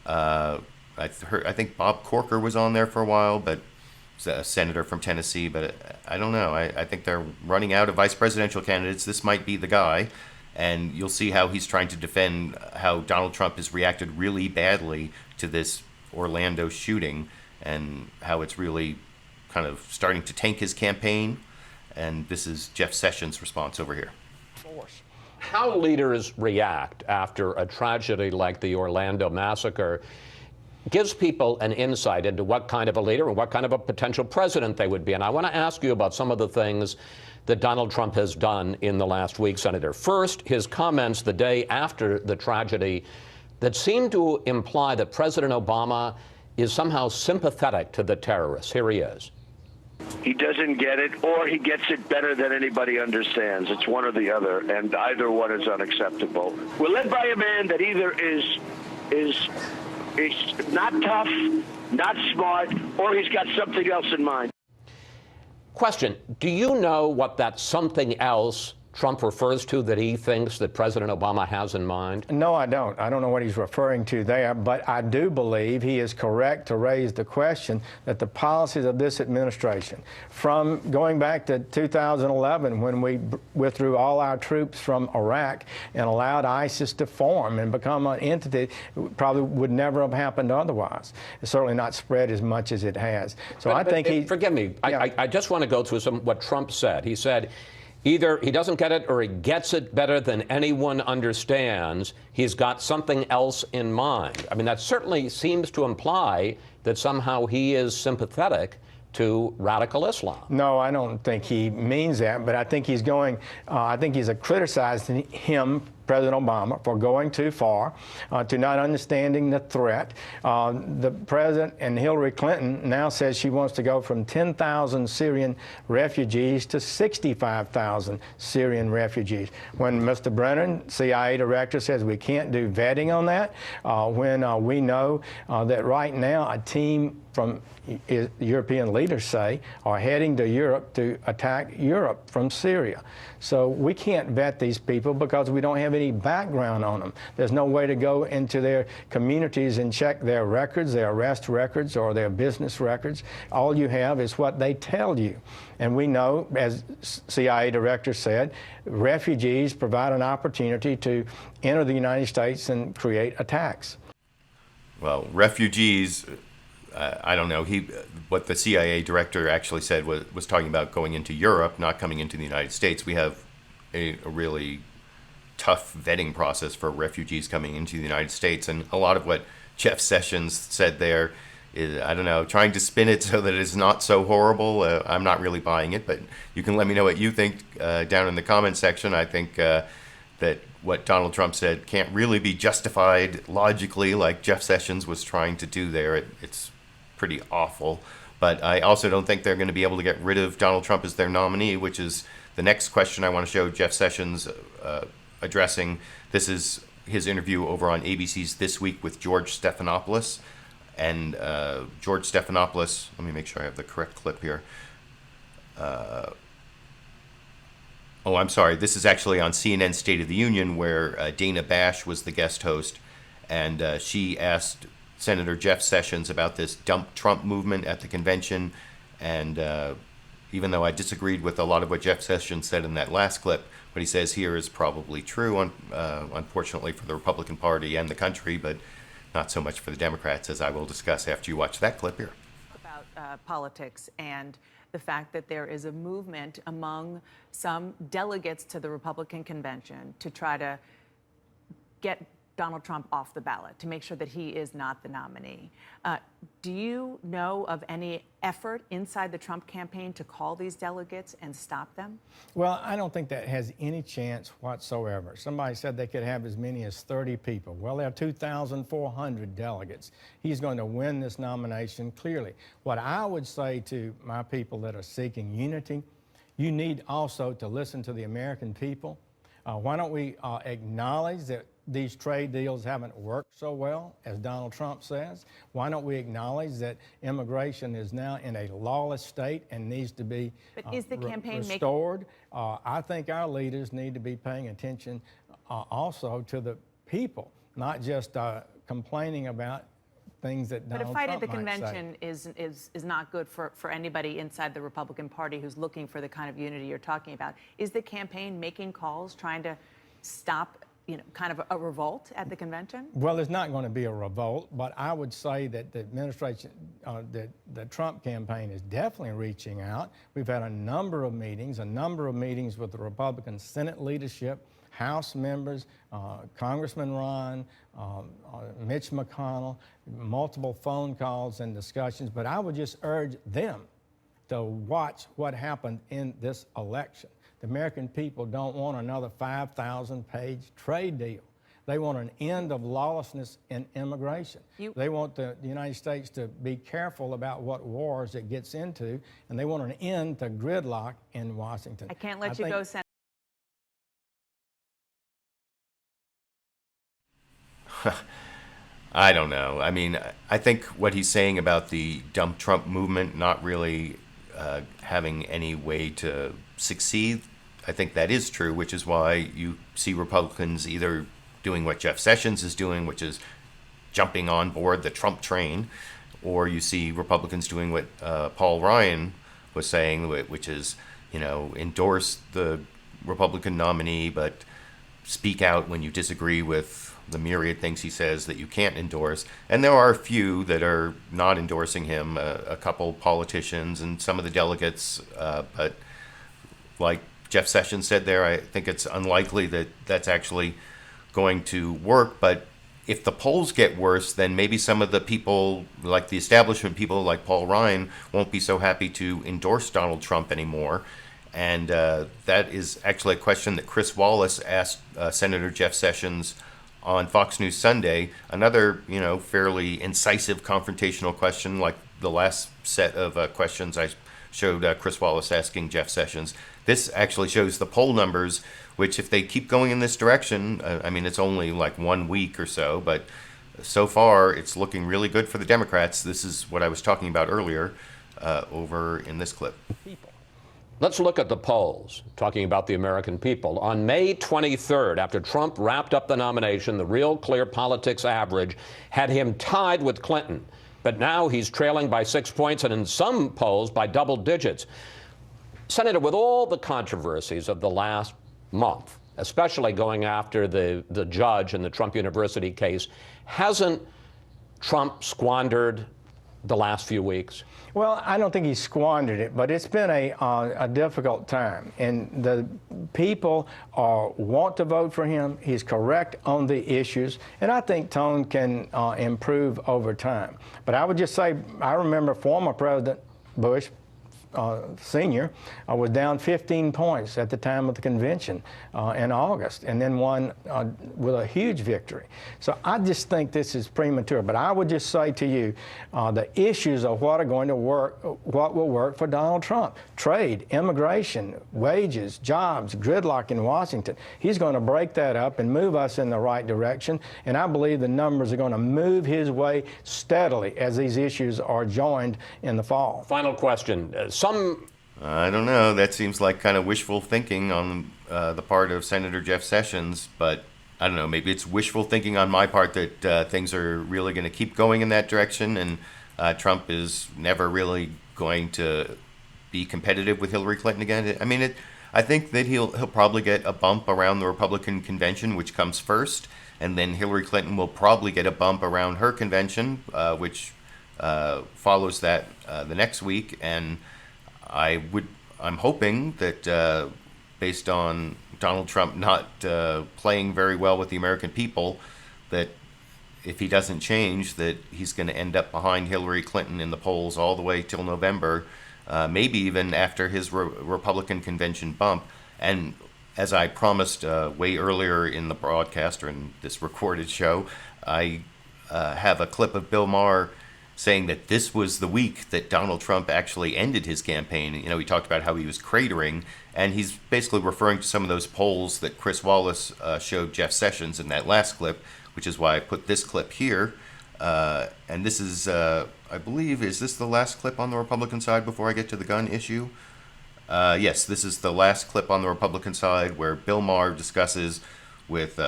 I think Bob Corker was on there for a while, but a senator from Tennessee, but I don't know. I think they're running out of vice presidential candidates. This might be the guy, and you'll see how he's trying to defend how Donald Trump has reacted really badly to this Orlando shooting and how it's really kind of starting to tank his campaign. And this is Jeff Sessions' response over here. How leaders react after a tragedy like the Orlando massacre gives people an insight into what kind of a leader and what kind of a potential president they would be. And I want to ask you about some of the things that Donald Trump has done in the last week, Senator. First, his comments the day after the tragedy that seemed to imply that President Obama is somehow sympathetic to the terrorists. Here he is. He doesn't get it, or he gets it better than anybody understands. It's one or the other, and either one is unacceptable. We're led by a man that either is not tough, not smart, or he's got something else in mind. Question, do you know what that something else Trump refers to that he thinks that President Obama has in mind? No, I don't. I don't know what he's referring to there, but I do believe he is correct to raise the question that the policies of this administration, from going back to 2011 when we withdrew all our troops from Iraq and allowed ISIS to form and become an entity, probably would never have happened otherwise. It's certainly not spread as much as it has. So I think he... Forgive me. Yeah. I just want to go through what Trump said. He said, either he doesn't get it or he gets it better than anyone understands. He's got something else in mind. I mean, that certainly seems to imply that somehow he is sympathetic to radical Islam. No, I don't think he means that, but I think he's going, I think he's criticizing him, President Obama, for going too far, to not understanding the threat. The president and Hillary Clinton now says she wants to go from 10,000 Syrian refugees to 65,000 Syrian refugees. When Mr. Brennan, CIA director, says we can't do vetting on that, when we know that right now a team from European leaders say are heading to Europe to attack Europe from Syria. So we can't vet these people because we don't have any background on them. There's no way to go into their communities and check their records, their arrest records, or their business records. All you have is what they tell you. And we know, as CIA director said, refugees provide an opportunity to enter the United States and create attacks. Well, refugees... I don't know. What the CIA director actually said was talking about going into Europe, not coming into the United States. We have a really tough vetting process for refugees coming into the United States. And a lot of what Jeff Sessions said there I don't know, trying to spin it so that it's not so horrible. I'm not really buying it, but you can let me know what you think down in the comment section. I think that what Donald Trump said can't really be justified logically like Jeff Sessions was trying to do there. It's pretty awful. But I also don't think they're going to be able to get rid of Donald Trump as their nominee, which is the next question I want to show Jeff Sessions addressing. This is his interview over on ABC's This Week with George Stephanopoulos. And George Stephanopoulos, let me make sure I have the correct clip here. Oh, I'm sorry. This is actually on CNN State of the Union, where Dana Bash was the guest host, and she asked Senator Jeff Sessions about this dump Trump movement at the convention. And even though I disagreed with a lot of what Jeff Sessions said in that last clip, what he says here is probably true, unfortunately for the Republican Party and the country, but not so much for the Democrats, as I will discuss after you watch that clip here. About politics and the fact that there is a movement among some delegates to the Republican convention to try to get Donald Trump off the ballot, to make sure that he is not the nominee. Do you know of any effort inside the Trump campaign to call these delegates and stop them? Well, I don't think that has any chance whatsoever. Somebody said they could have as many as 30 people. Well, there are 2,400 delegates. He's going to win this nomination clearly. What I would say to my people that are seeking unity, you need also to listen to the American people. Why don't we acknowledge that these trade deals haven't worked so well, as Donald Trump says? Why don't we acknowledge that immigration is now in a lawless state and needs to be restored? I think our leaders need to be paying attention also to the people, not just complaining about things that Donald Trump might say. But a fight at the convention is not good for anybody inside the Republican Party who's looking for the kind of unity you're talking about. Is the campaign making calls, trying to stop kind of a revolt at the convention? Well, there's not going to be a revolt, but I would say that the administration, the Trump campaign is definitely reaching out. We've had a number of meetings with the Republican Senate leadership, House members, Congressman Ron, Mitch McConnell, multiple phone calls and discussions, but I would just urge them to watch what happened in this election. The American people don't want another 5,000-page trade deal. They want an end of lawlessness in immigration. They want the United States to be careful about what wars it gets into, and they want an end to gridlock in Washington. I can't let you go, Senator. I don't know. I mean, I think what he's saying about the dump Trump movement not really having any way to succeed, I think that is true, which is why you see Republicans either doing what Jeff Sessions is doing, which is jumping on board the Trump train, or you see Republicans doing what Paul Ryan was saying, which is, endorse the Republican nominee, but speak out when you disagree with the myriad things he says that you can't endorse. And there are a few that are not endorsing him, a couple politicians and some of the delegates, but like Jeff Sessions said there, I think it's unlikely that that's actually going to work. But if the polls get worse, then maybe some of the people, like the establishment people like Paul Ryan, won't be so happy to endorse Donald Trump anymore. And that is actually a question that Chris Wallace asked Senator Jeff Sessions on Fox News Sunday. Another, fairly incisive confrontational question, like the last set of questions I showed Chris Wallace asking Jeff Sessions. This actually shows the poll numbers, which if they keep going in this direction, it's only like 1 week or so, but so far it's looking really good for the Democrats. This is what I was talking about earlier over in this clip. Let's look at the polls, talking about the American people. On May 23rd, after Trump wrapped up the nomination, the Real Clear Politics average had him tied with Clinton. But now he's trailing by 6 points and in some polls by double digits. Senator, with all the controversies of the last month, especially going after the judge in the Trump University case, hasn't Trump squandered the last few weeks? Well, I don't think he squandered it, but it's been a difficult time. And the people want to vote for him. He's correct on the issues. And I think tone can improve over time. But I would just say, I remember former President Bush, Senior, was down 15 points at the time of the convention in August, and then won with a huge victory. So I just think this is premature. But I would just say to you, the issues of what are going to work, what will work for Donald Trump: trade, immigration, wages, jobs, gridlock in Washington. He's going to break that up and move us in the right direction. And I believe the numbers are going to move his way steadily as these issues are joined in the fall. Final question. I don't know. That seems like kind of wishful thinking on the part of Senator Jeff Sessions, but I don't know. Maybe it's wishful thinking on my part that things are really going to keep going in that direction, and Trump is never really going to be competitive with Hillary Clinton again. I mean, I think that he'll probably get a bump around the Republican convention, which comes first, and then Hillary Clinton will probably get a bump around her convention, which follows that the next week. And I'm hoping that based on Donald Trump not playing very well with the American people, that if he doesn't change, that he's going to end up behind Hillary Clinton in the polls all the way till November, maybe even after his Republican convention bump. And as I promised way earlier in the broadcast or in this recorded show, I have a clip of Bill Maher saying that this was the week that Donald Trump actually ended his campaign. You know, he talked about how he was cratering, and he's basically referring to some of those polls that Chris Wallace showed Jeff Sessions in that last clip, which is why I put this clip here. And this is, I believe, is this the last clip on the Republican side before I get to the gun issue? Yes, this is the last clip on the Republican side where Bill Maher discusses with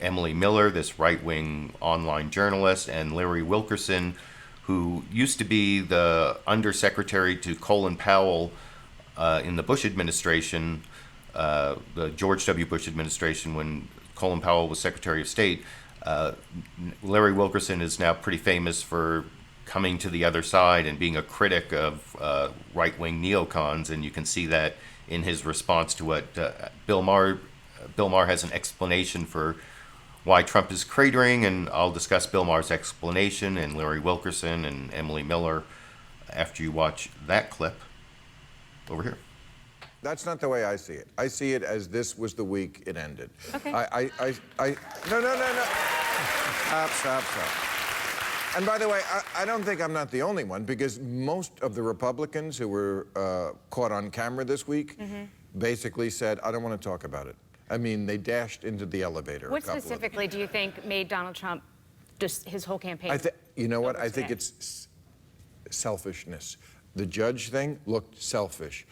Emily Miller, this right-wing online journalist, and Larry Wilkerson, who used to be the undersecretary to Colin Powell in the Bush administration, the George W. Bush administration, when Colin Powell was Secretary of State. Larry Wilkerson is now pretty famous for coming to the other side and being a critic of right-wing neocons, and you can see that in his response to what Bill Maher has an explanation for why Trump is cratering, and I'll discuss Bill Maher's explanation and Larry Wilkerson and Emily Miller after you watch that clip over here. That's not the way I see it. I see it as this was the week it ended. Okay. No. Stop. And by the way, I don't think I'm not the only one, because most of the Republicans who were caught on camera this week basically said, I don't want to talk about it. I mean, they dashed into the elevator. What specifically do you think made Donald Trump just his whole campaign? You know what? I think it's selfishness. The judge thing looked selfish.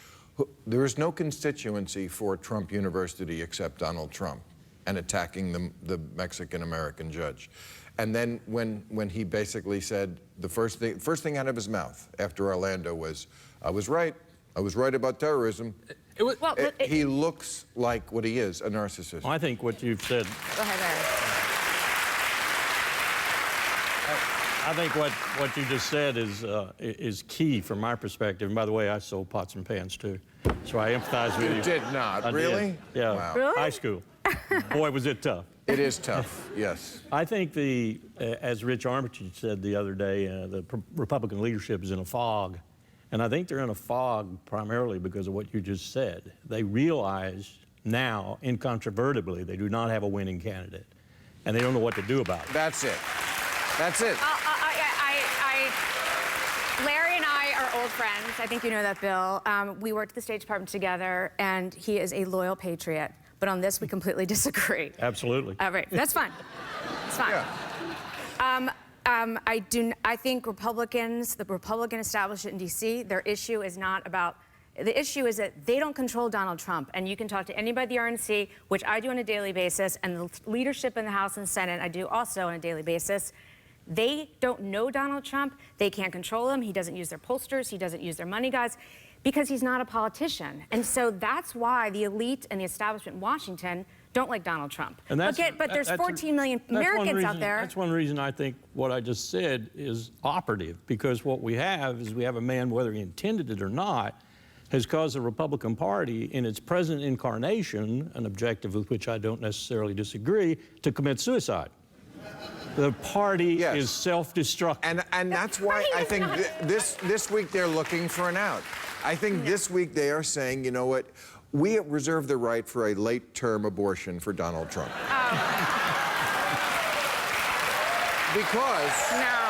There is no constituency for Trump University except Donald Trump and attacking the Mexican-American judge. And then when he basically said the first thing out of his mouth after Orlando was, I was right about terrorism. He looks like what he is, a narcissist. Well, I think what you've said. Go ahead, Larry. I think what you just said is key from my perspective. And by the way, I sold pots and pans too, so I empathize with you. You did not, really? Did. Yeah, wow. Really? High school. Boy, was it tough. It is tough, yes. I think as Rich Armitage said the other day, the Republican leadership is in a fog. And I think they're in a fog primarily because of what you just said. They realize now, incontrovertibly, they do not have a winning candidate. And they don't know what to do about it. That's it. That's it. Larry and I are old friends. I think you know that, Bill. We worked at the State Department together, and he is a loyal patriot. But on this, we completely disagree. Absolutely. All right, that's fine. It's fine. Yeah. I think Republicans, the Republican establishment in D.C., their issue is not about, the issue is that they don't control Donald Trump. And you can talk to anybody at the RNC, which I do on a daily basis, and the leadership in the House and Senate, I do also on a daily basis. They don't know Donald Trump. They can't control him. He doesn't use their pollsters. He doesn't use their money guys, because he's not a politician. And so that's why the elite and the establishment in Washington don't like Donald Trump. And But there's 14 million Americans out there. That's one reason I think what I just said is operative, because what we have is we have a man, whether he intended it or not, has caused the Republican Party in its present incarnation, an objective with which I don't necessarily disagree, to commit suicide. The party is self-destructive. And that's why I think this week they're looking for an out. I think this week they are saying, you know what, we reserve the right for a late-term abortion for Donald Trump. Because... No.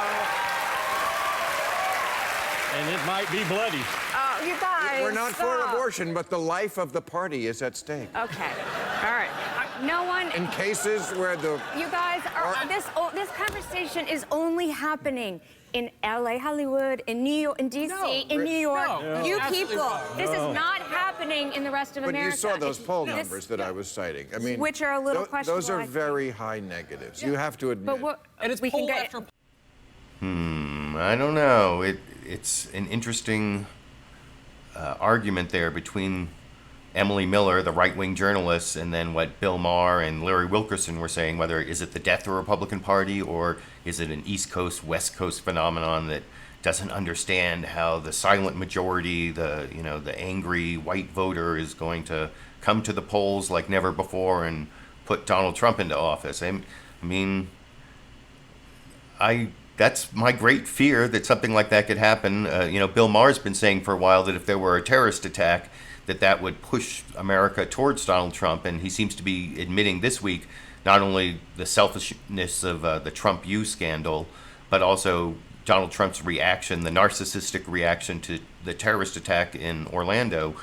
And it might be bloody. Oh, you guys, we're not for an abortion, but the life of the party is at stake. Okay. All right. No one... In cases where the... You guys, this conversation is only happening in L.A., Hollywood, in New York, in D.C., in New York. No. You people. This is not happening in the rest of But America. you saw those poll numbers that I was citing. I mean, which are a little questionable. Those are very high negatives. You have to admit. And it's poll after poll. I don't know. It's an interesting argument there between Emily Miller, the right-wing journalist, and then what Bill Maher and Larry Wilkerson were saying, whether is it the death of the Republican Party or is it an East Coast, West Coast phenomenon that doesn't understand how the silent majority, the angry white voter is going to come to the polls like never before and put Donald Trump into office. I mean, that's my great fear that something like that could happen. Bill Maher's been saying for a while that if there were a terrorist attack, that would push America towards Donald Trump, and he seems to be admitting this week not only the selfishness of the Trump U scandal, but also Donald Trump's reaction, the narcissistic reaction to the terrorist attack in Orlando,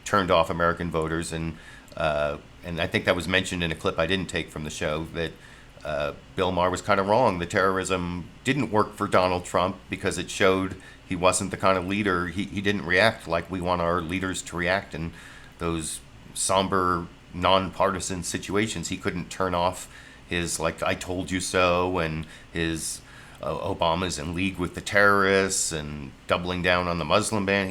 turned off American voters, and I think that was mentioned in a clip I didn't take from the show, that Bill Maher was kind of wrong. The terrorism didn't work for Donald Trump because it showed he wasn't the kind of leader. He didn't react like we want our leaders to react in those somber, nonpartisan situations. He couldn't turn off his, I told you so, and his Obama's in league with the terrorists and doubling down on the Muslim ban.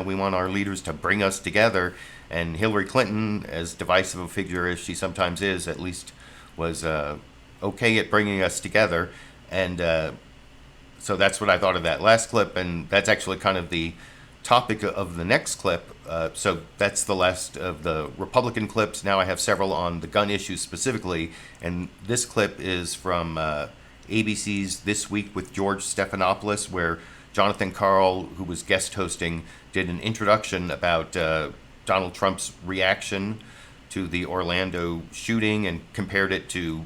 We want our leaders to bring us together. And Hillary Clinton, as divisive a figure as she sometimes is, at least was okay at bringing us together. And so that's what I thought of that last clip, and that's actually kind of the topic of the next clip. So that's the last of the Republican clips. Now I have several on the gun issue specifically, and this clip is from ABC's This Week with George Stephanopoulos, where Jonathan Karl, who was guest hosting, did an introduction about Donald Trump's reaction to the Orlando shooting and compared it to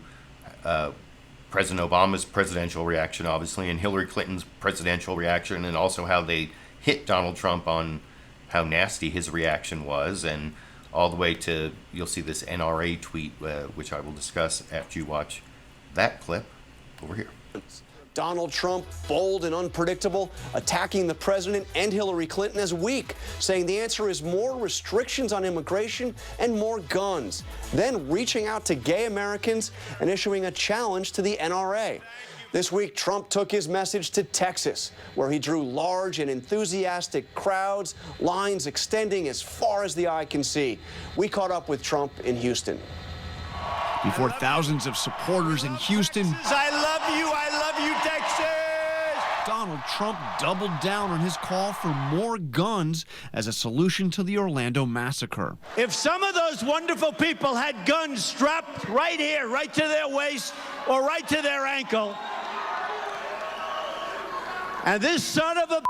President Obama's presidential reaction, obviously, and Hillary Clinton's presidential reaction, and also how they hit Donald Trump on how nasty his reaction was, and all the way to, you'll see this NRA tweet, which I will discuss after you watch that clip over here. Donald Trump, bold and unpredictable, attacking the president and Hillary Clinton as weak, saying the answer is more restrictions on immigration and more guns, then reaching out to gay Americans and issuing a challenge to the NRA. This week, Trump took his message to Texas, where he drew large and enthusiastic crowds, lines extending as far as the eye can see. We caught up with Trump in Houston. Before thousands of supporters in Houston, I love you, Texas! Donald Trump doubled down on his call for more guns as a solution to the Orlando massacre. If some of those wonderful people had guns strapped right here, right to their waist or right to their ankle, and this son of a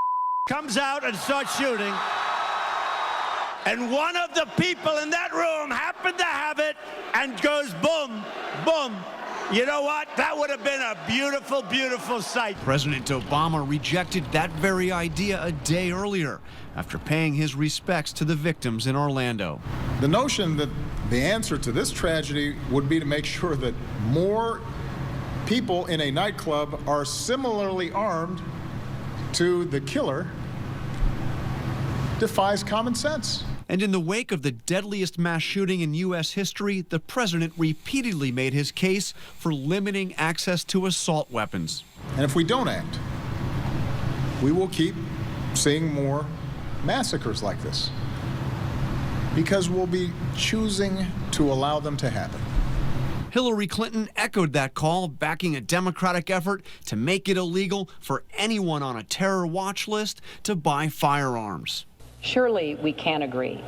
comes out and starts shooting, and one of the people in that room happened to have it and goes boom, boom, you know what? That would have been a beautiful, beautiful sight. President Obama rejected that very idea a day earlier after paying his respects to the victims in Orlando. The notion that the answer to this tragedy would be to make sure that more people in a nightclub are similarly armed to the killer defies common sense. And in the wake of the deadliest mass shooting in U.S. history, the president repeatedly made his case for limiting access to assault weapons. And if we don't act, we will keep seeing more massacres like this, because we'll be choosing to allow them to happen. Hillary Clinton echoed that call, backing a Democratic effort to make it illegal for anyone on a terror watch list to buy firearms. Surely we can agree.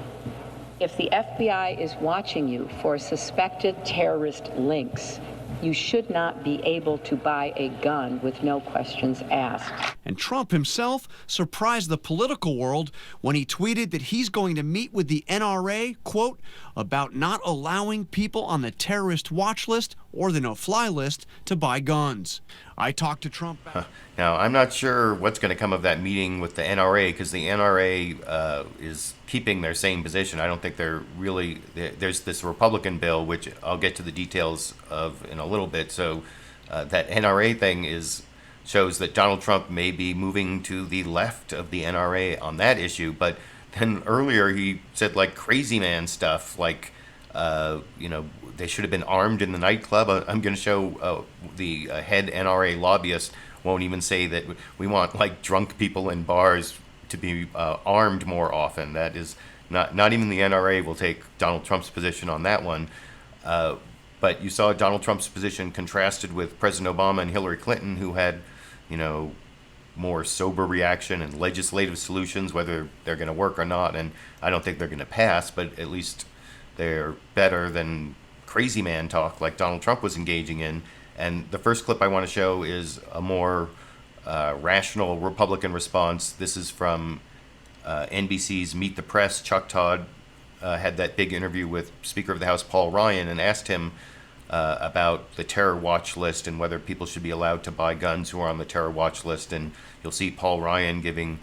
If the FBI is watching you for suspected terrorist links, you should not be able to buy a gun with no questions asked. And Trump himself surprised the political world when he tweeted that he's going to meet with the NRA, quote, about not allowing people on the terrorist watch list or the no-fly list to buy guns. I talked to Trump. Now, I'm not sure what's going to come of that meeting with the NRA, because the NRA is keeping their same position. I don't think they're really... There's this Republican bill, which I'll get to the details of in a little bit. So that NRA thing shows that Donald Trump may be moving to the left of the NRA on that issue. But then earlier he said, like, crazy man stuff, like, they should have been armed in the nightclub. I'm going to show the head NRA lobbyist won't even say that we want, like, drunk people in bars to be armed more often. That is not even the NRA will take Donald Trump's position on that one. But you saw Donald Trump's position contrasted with President Obama and Hillary Clinton, who had, more sober reaction and legislative solutions, whether they're going to work or not. And I don't think they're going to pass, but at least they're better than crazy man talk like Donald Trump was engaging in. And the first clip I want to show is a more rational Republican response. This is from NBC's Meet the Press. Chuck Todd had that big interview with Speaker of the House Paul Ryan and asked him about the terror watch list and whether people should be allowed to buy guns who are on the terror watch list. And you'll see Paul Ryan giving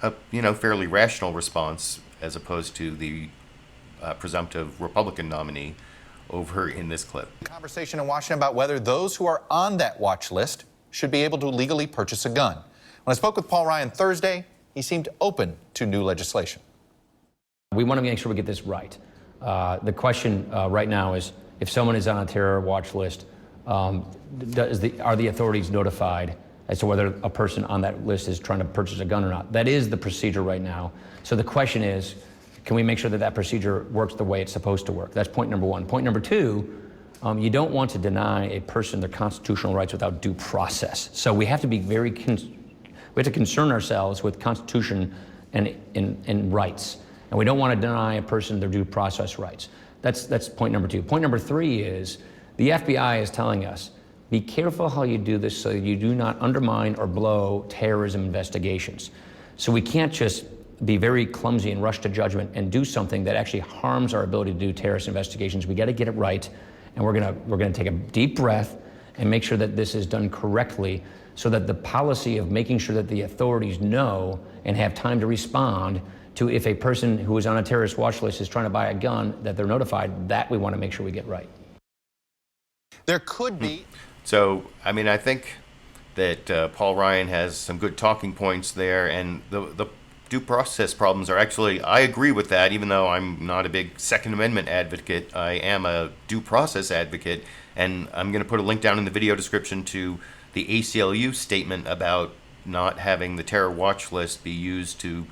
a fairly rational response as opposed to the presumptive Republican nominee over in this clip. Conversation in Washington about whether those who are on that watch list should be able to legally purchase a gun. When I spoke with Paul Ryan Thursday, he seemed open to new legislation. We want to make sure we get this right. The question right now is, if someone is on a terror watch list, are the authorities notified as to whether a person on that list is trying to purchase a gun or not? That is the procedure right now. So the question is, can we make sure that that procedure works the way it's supposed to work? That's point number one. Point number two, you don't want to deny a person their constitutional rights without due process. So we have to be we have to concern ourselves with Constitution and rights. And we don't want to deny a person their due process rights. That's point number two. Point number three is the FBI is telling us, be careful how you do this so you do not undermine or blow terrorism investigations. So we can't just be very clumsy and rush to judgment and do something that actually harms our ability to do terrorist investigations. We got to get it right, and we're gonna take a deep breath and make sure that this is done correctly, so that the policy of making sure that the authorities know and have time to respond to if a person who is on a terrorist watch list is trying to buy a gun, that they're notified. That we want to make sure we get right. There could be. So, I mean, I think that Paul Ryan has some good talking points there, and the due process problems are actually, I agree with that, even though I'm not a big Second Amendment advocate. I am a due process advocate, and I'm going to put a link down in the video description to the ACLU statement about not having the terror watch list be used to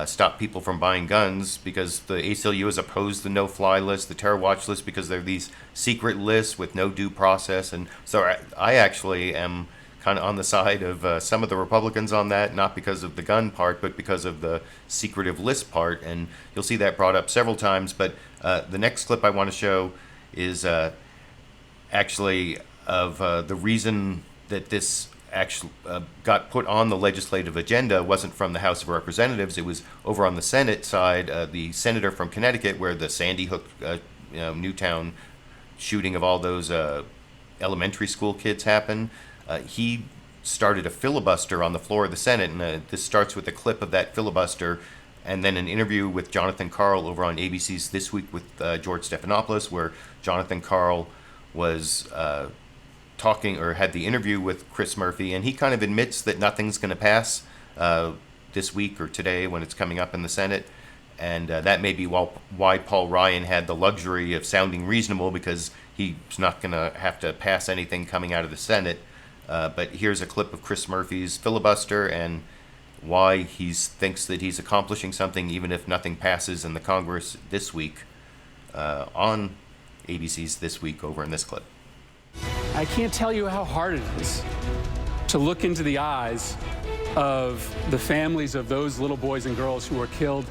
stop people from buying guns, because the ACLU has opposed the no-fly list, the terror watch list, because they're these secret lists with no due process. And so I actually am kind of on the side of some of the Republicans on that, not because of the gun part, but because of the secretive list part. And you'll see that brought up several times. But the next clip I want to show is actually of the reason that this actually got put on the legislative agenda wasn't from the House of Representatives. It was over on the Senate side, the senator from Connecticut, where the Sandy Hook, Newtown shooting of all those elementary school kids happened. He started a filibuster on the floor of the Senate, and this starts with a clip of that filibuster, and then an interview with Jonathan Karl over on ABC's This Week with George Stephanopoulos, where Jonathan Karl was talking, or had the interview with Chris Murphy, and he kind of admits that nothing's going to pass this week or today when it's coming up in the Senate. And that may be why Paul Ryan had the luxury of sounding reasonable, because he's not going to have to pass anything coming out of the Senate. But here's a clip of Chris Murphy's filibuster and why he thinks that he's accomplishing something even if nothing passes in the Congress this week on ABC's This Week over in this clip. I can't tell you how hard it is to look into the eyes of the families of those little boys and girls who were killed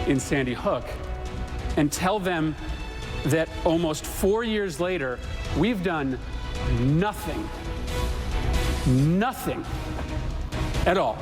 in Sandy Hook and tell them that almost 4 years later, we've done nothing at all.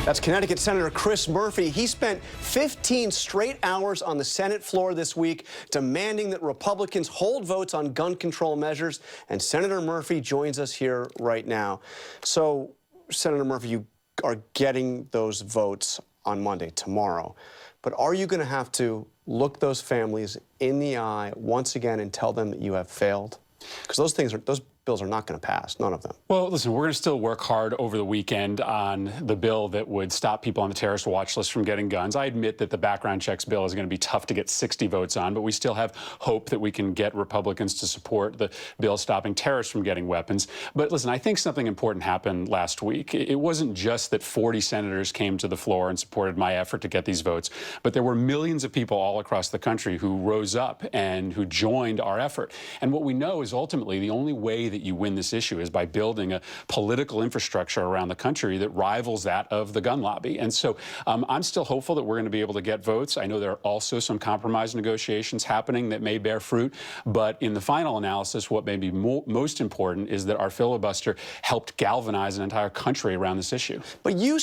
That's Connecticut Senator Chris Murphy. He spent 15 straight hours on the Senate floor this week demanding that Republicans hold votes on gun control measures, and Senator Murphy joins us here right now. So, Senator Murphy, you are getting those votes on Monday, tomorrow, but are you going to have to look those families in the eye once again and tell them that you have failed? Because those bills are not going to pass, none of them. Well, listen, we're going to still work hard over the weekend on the bill that would stop people on the terrorist watch list from getting guns. I admit that the background checks bill is going to be tough to get 60 votes on, but we still have hope that we can get Republicans to support the bill stopping terrorists from getting weapons. But listen, I think something important happened last week. It wasn't just that 40 senators came to the floor and supported my effort to get these votes, but there were millions of people all across the country who rose up and who joined our effort. And what we know is ultimately the only way that you win this issue is by building a political infrastructure around the country that rivals that of the gun lobby. And so I'm still hopeful that we're going to be able to get votes. I know there are also some compromise negotiations happening that may bear fruit. But in the final analysis, what may be most important is that our filibuster helped galvanize an entire country around this issue. But you...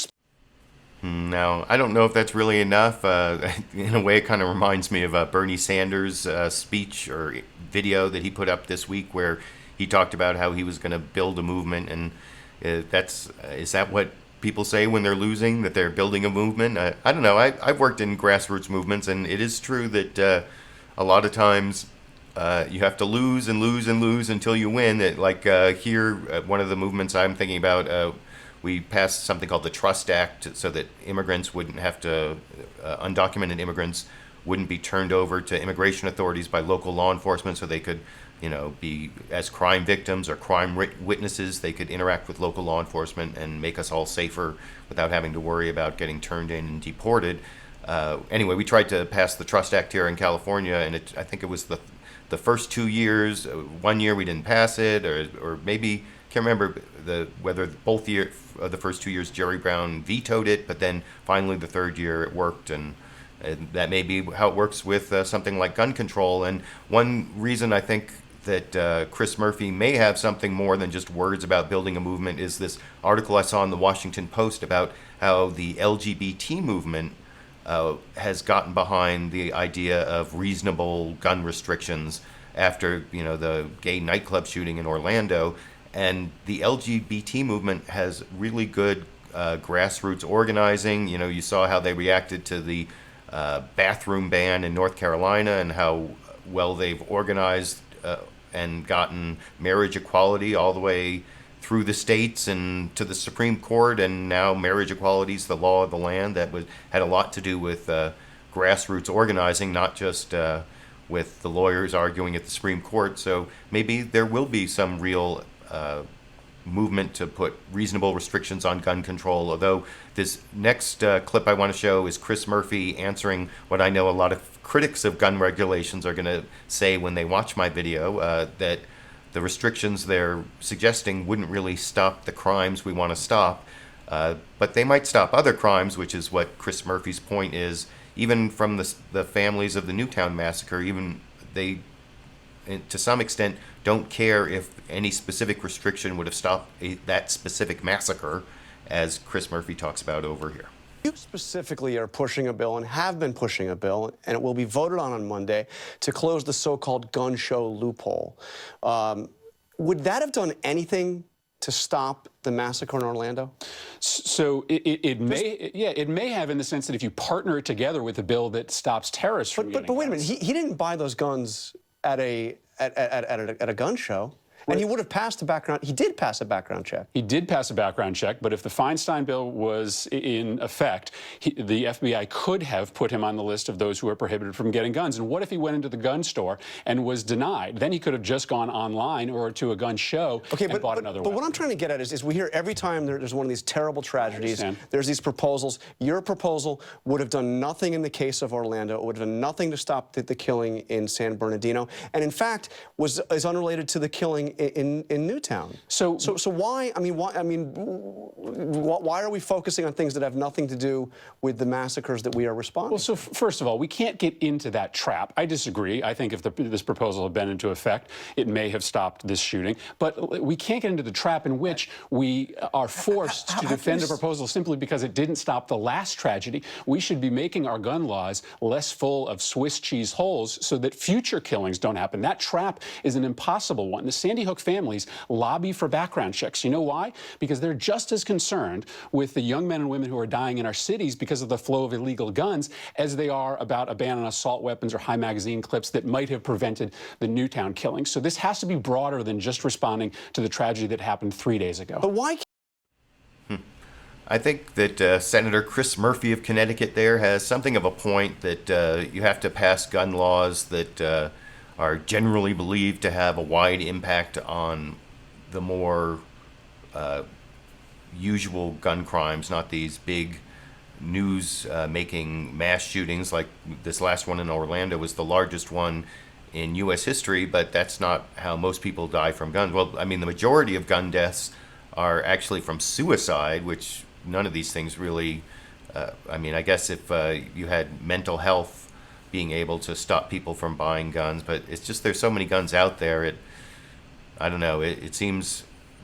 No, I don't know if that's really enough. In a way, it kind of reminds me of Bernie Sanders' speech or video that he put up this week where he talked about how he was going to build a movement. And is that what people say when they're losing, that they're building a movement? I don't know. I've worked in grassroots movements, and it is true that a lot of times you have to lose and lose and lose until you win. Here, one of the movements I'm thinking about, we passed something called the Trust Act so that immigrants wouldn't have to, undocumented immigrants wouldn't be turned over to immigration authorities by local law enforcement so they could, be as crime victims or crime witnesses. They could interact with local law enforcement and make us all safer without having to worry about getting turned in and deported. Anyway, we tried to pass the Trust Act here in California, and I think it was the first 2 years. 1 year we didn't pass it, or maybe, can't remember whether both the first 2 years Jerry Brown vetoed it, but then finally the third year it worked, and that may be how it works with something like gun control. And one reason I think that Chris Murphy may have something more than just words about building a movement is this article I saw in the Washington Post about how the LGBT movement has gotten behind the idea of reasonable gun restrictions after the gay nightclub shooting in Orlando. And the LGBT movement has really good grassroots organizing. You saw how they reacted to the bathroom ban in North Carolina and how well they've organized and gotten marriage equality all the way through the states and to the Supreme Court. And now marriage equality is the law of the land. That had a lot to do with grassroots organizing, not just with the lawyers arguing at the Supreme Court. So maybe there will be some real movement to put reasonable restrictions on gun control. Although this next clip I want to show is Chris Murphy answering what I know a lot of critics of gun regulations are going to say when they watch my video, that the restrictions they're suggesting wouldn't really stop the crimes we want to stop, but they might stop other crimes, which is what Chris Murphy's point is. Even from the families of the Newtown massacre, even they, to some extent, don't care if any specific restriction would have stopped that specific massacre, as Chris Murphy talks about over here. You specifically are pushing a bill and have been pushing a bill, and it will be voted on Monday, to close the so-called gun show loophole. Would that have done anything to stop the massacre in Orlando? So it may have, in the sense that if you partner it together with a bill that stops terrorists from getting But wait a minute, guns. he didn't buy those guns at a gun show. And he would have passed a background. He did pass a background check. He did pass a background check, but if the Feinstein bill was in effect, the FBI could have put him on the list of those who are prohibited from getting guns. And what if he went into the gun store and was denied? Then he could have just gone online or to a gun show and bought another weapon. But what I'm trying to get at is we hear every time there's one of these terrible tragedies, there's these proposals. Your proposal would have done nothing in the case of Orlando. It would have done nothing to stop the killing in San Bernardino, and in fact is unrelated to the killing in Newtown. So why? Why are we focusing on things that have nothing to do with the massacres that we are responding? Well, so first of all, we can't get into that trap. I disagree. I think if this proposal had been into effect, it may have stopped this shooting. But we can't get into the trap in which we are forced to defend a proposal simply because it didn't stop the last tragedy. We should be making our gun laws less full of Swiss cheese holes so that future killings don't happen. That trap is an impossible one. The Sandy Hook families lobby for background checks. You know why? Because they're just as concerned with the young men and women who are dying in our cities because of the flow of illegal guns as they are about a ban on assault weapons or high magazine clips that might have prevented the Newtown killing. So this has to be broader than just responding to the tragedy that happened 3 days ago. But why? I think that Senator Chris Murphy of Connecticut there has something of a point that you have to pass gun laws that are generally believed to have a wide impact on the more usual gun crimes, not these big news-making mass shootings like this last one in Orlando was the largest one in U.S. history, but that's not how most people die from guns. Well, I mean, the majority of gun deaths are actually from suicide, which none of these things really, I mean, I guess if you had mental health being able to stop people from buying guns, but it's just there's so many guns out there, I don't know, it seems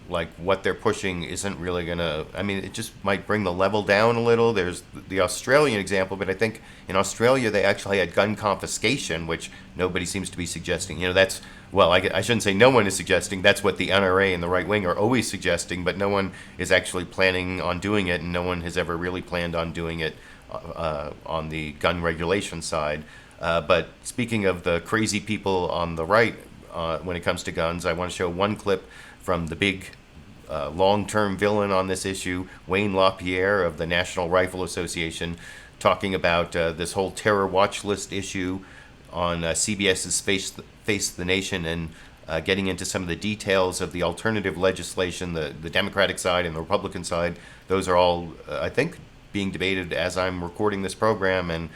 like what they're pushing isn't really going to, I mean, it just might bring the level down a little. There's the Australian example, but I think in Australia they actually had gun confiscation, which nobody seems to be suggesting. You know, that's, well, I shouldn't say no one is suggesting. That's what the NRA and the right wing are always suggesting, but no one is actually planning on doing it, and no one has ever really planned on doing it on the gun regulation side. But speaking of the crazy people on the right when it comes to guns, I want to show one clip from the big long-term villain on this issue, Wayne LaPierre of the National Rifle Association, talking about this whole terror watch list issue on CBS's Face the Nation, and getting into some of the details of the alternative legislation, the Democratic side and the Republican side. Those are all, I think, being debated as I'm recording this program, and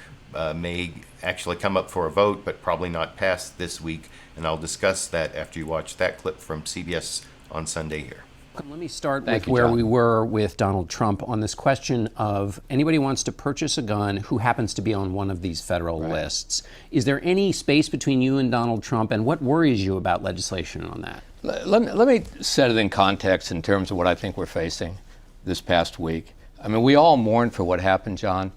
may actually come up for a vote, but probably not pass this week. And I'll discuss that after you watch that clip from CBS on Sunday here. Let me start with where we were with Donald Trump on this question of anybody who wants to purchase a gun who happens to be on one of these federal lists. Is there any space between you and Donald Trump, and what worries you about legislation on that? Let me set it in context in terms of what I think we're facing this past week. I mean, we all mourn for what happened, John,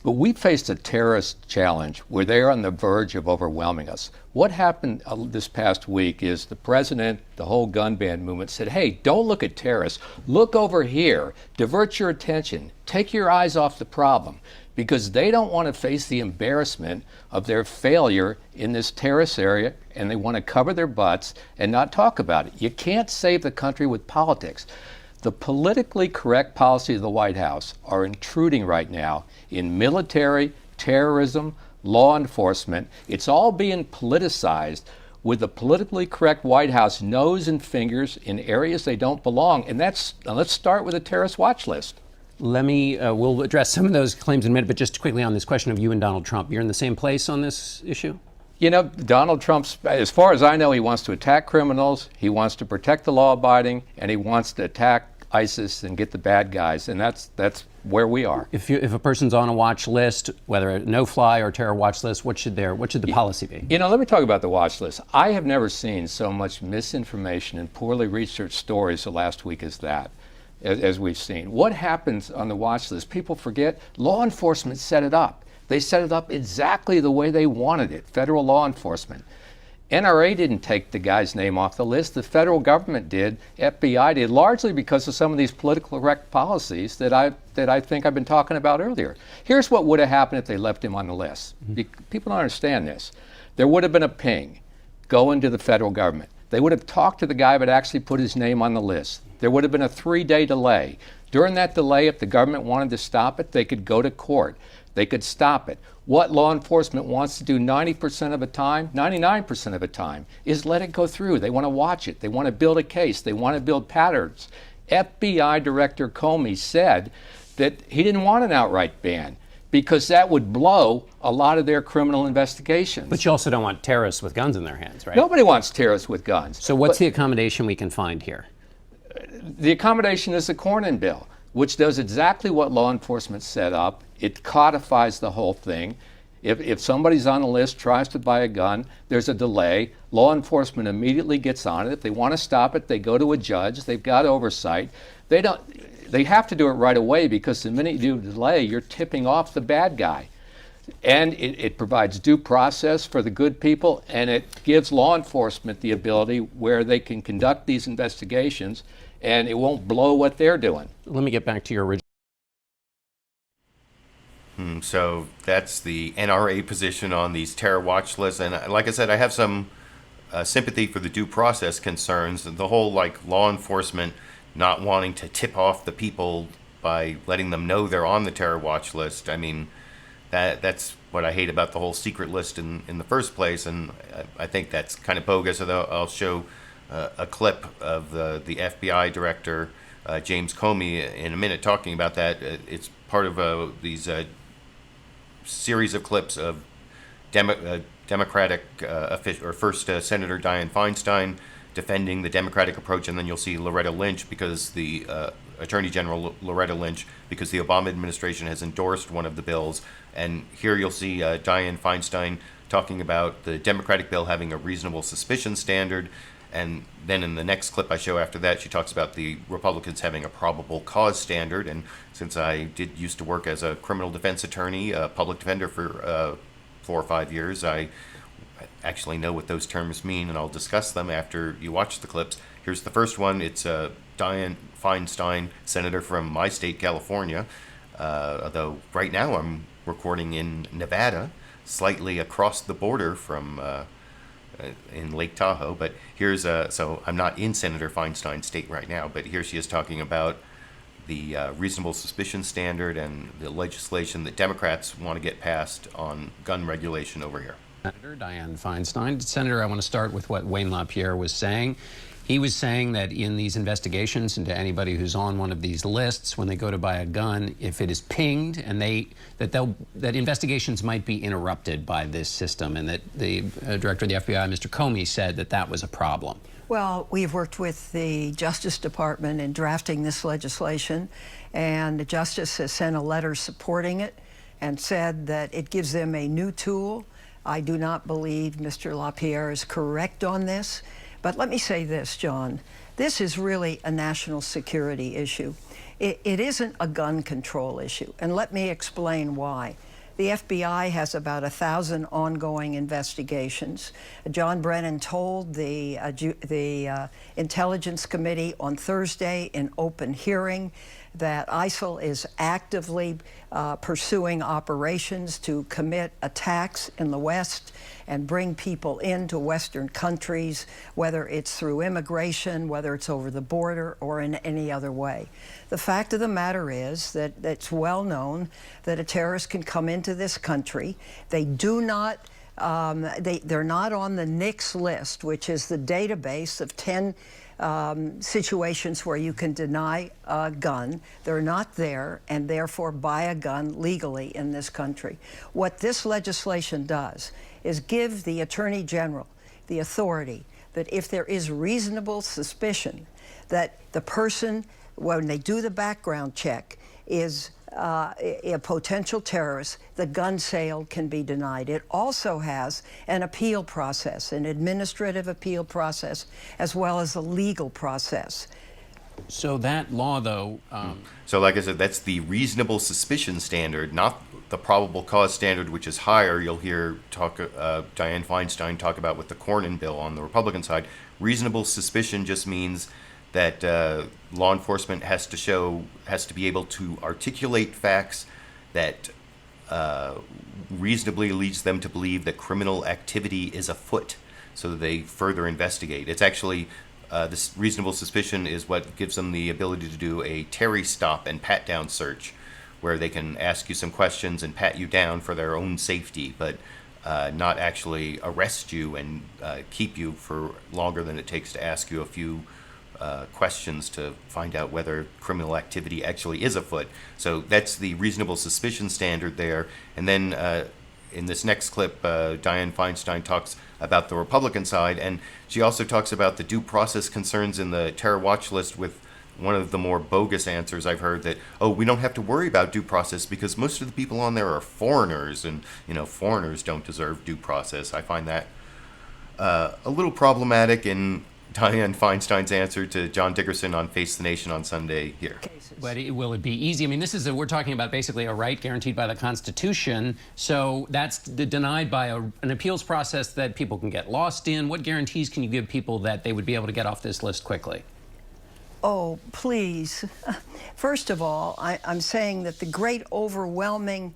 but we faced a terrorist challenge where they're on the verge of overwhelming us. What happened this past week is the president, the whole gun ban movement said, hey, don't look at terrorists. Look over here. Divert your attention. Take your eyes off the problem, because they don't want to face the embarrassment of their failure in this terrorist area, and they want to cover their butts and not talk about it. You can't save the country with politics. The politically correct policies of the White House are intruding right now in military, terrorism, law enforcement. It's all being politicized, with the politically correct White House nose and fingers in areas they don't belong. And let's start with a terrorist watch list. We'll address some of those claims in a minute, but just quickly on this question of you and Donald Trump. You're in the same place on this issue? You know, Donald Trump's, as far as I know, he wants to attack criminals, he wants to protect the law-abiding, and he wants to attack ISIS and get the bad guys, and that's where we are. If a person's on a watch list, whether a no-fly or terror watch list, what should the policy be? You know, let me talk about the watch list. I have never seen so much misinformation and poorly researched stories the last week as that, as we've seen. What happens on the watch list? People forget law enforcement set it up. They set it up exactly the way they wanted it, federal law enforcement. NRA didn't take the guy's name off the list. The federal government did. FBI did, largely because of some of these politically correct policies that I think I've been talking about earlier. Here's what would have happened if they left him on the list. People don't understand this. There would have been a ping going to the federal government. They would have talked to the guy but actually put his name on the list. There would have been a 3-day delay. During that delay, if the government wanted to stop it, they could go to court. They could stop it. What law enforcement wants to do 90% of the time, 99% of the time, is let it go through. They want to watch it. They want to build a case. They want to build patterns. FBI Director Comey said that he didn't want an outright ban because that would blow a lot of their criminal investigations. But you also don't want terrorists with guns in their hands, right? Nobody wants terrorists with guns. So what's the accommodation we can find here? The accommodation is the Cornyn bill, which does exactly what law enforcement set up. It codifies the whole thing. If somebody's on the list, tries to buy a gun, there's a delay. Law enforcement immediately gets on it. If they want to stop it, they go to a judge. They've got oversight. They have to do it right away because the minute you delay, you're tipping off the bad guy. And it provides due process for the good people, and it gives law enforcement the ability where they can conduct these investigations, and it won't blow what they're doing. Let me get back to your original. So that's the NRA position on these terror watch lists. And like I said, I have some sympathy for the due process concerns. The whole law enforcement not wanting to tip off the people by letting them know they're on the terror watch list. I mean, that's what I hate about the whole secret list in the first place. And I think that's kind of bogus. Although I'll show a clip of the FBI director, James Comey, in a minute talking about that. It's part of these series of clips of Democratic first Senator Dianne Feinstein defending the Democratic approach, and then you'll see Loretta Lynch, because the Attorney General Loretta Lynch, because the Obama administration has endorsed one of the bills. And here you'll see Dianne Feinstein talking about the Democratic bill having a reasonable suspicion standard. And then in the next clip I show after that, she talks about the Republicans having a probable cause standard. And since I used to work as a criminal defense attorney, public defender for 4 or 5 years, I actually know what those terms mean, and I'll discuss them after you watch the clips. Here's the first one. It's Dianne Feinstein, senator from my state, California, although right now I'm recording in Nevada, slightly across the border from in Lake Tahoe. But here's so I'm not in Senator Feinstein's state right now, but here she is talking about the reasonable suspicion standard and the legislation that Democrats want to get passed on gun regulation over here. Senator Dianne Feinstein. Senator, I want to start with what Wayne LaPierre was saying. He was saying that in these investigations into anybody who's on one of these lists, when they go to buy a gun, if it is pinged, and that investigations might be interrupted by this system, and that the director of the FBI, Mr. Comey, said that that was a problem. Well, we've worked with the Justice Department in drafting this legislation, and the Justice has sent a letter supporting it and said that it gives them a new tool. I do not believe Mr. LaPierre is correct on this. But let me say this, John. This is really a national security issue. It isn't a gun control issue. And let me explain why. The FBI has about 1,000 ongoing investigations. John Brennan told the Intelligence Committee on Thursday in open hearing that ISIL is actively pursuing operations to commit attacks in the West and bring people into Western countries, whether it's through immigration, whether it's over the border, or in any other way. The fact of the matter is that it's well known that a terrorist can come into this country. They do not they're not on the NICS list, which is the database of 10 situations where you can deny a gun. They're not there, and therefore buy a gun legally in this country. What this legislation does is give the Attorney General the authority that if there is reasonable suspicion that the person, when they do the background check, is a potential terrorist, the gun sale can be denied. It also has an appeal process, an administrative appeal process, as well as a legal process. So that law, though... So like I said, that's the reasonable suspicion standard, not the probable cause standard, which is higher. You'll hear Dianne Feinstein talk about with the Cornyn bill on the Republican side. Reasonable suspicion just means that law enforcement has to be able to articulate facts that reasonably leads them to believe that criminal activity is afoot. so that they further investigate. It's actually, this reasonable suspicion is what gives them the ability to do a Terry stop and pat down search, where they can ask you some questions and pat you down for their own safety, but not actually arrest you and keep you for longer than it takes to ask you a few questions to find out whether criminal activity actually is afoot. So that's the reasonable suspicion standard there. And then in this next clip, Dianne Feinstein talks about the Republican side, and she also talks about the due process concerns in the terror watch list, with one of the more bogus answers I've heard that, oh, we don't have to worry about due process because most of the people on there are foreigners, and foreigners don't deserve due process. I find that a little problematic in Dianne Feinstein's answer to John Dickerson on Face the Nation on Sunday here. But will it be easy? I mean, we're talking about basically a right guaranteed by the Constitution. So that's denied by an appeals process that people can get lost in. What guarantees can you give people that they would be able to get off this list quickly? Oh, please. First of all, I'm saying that the great overwhelming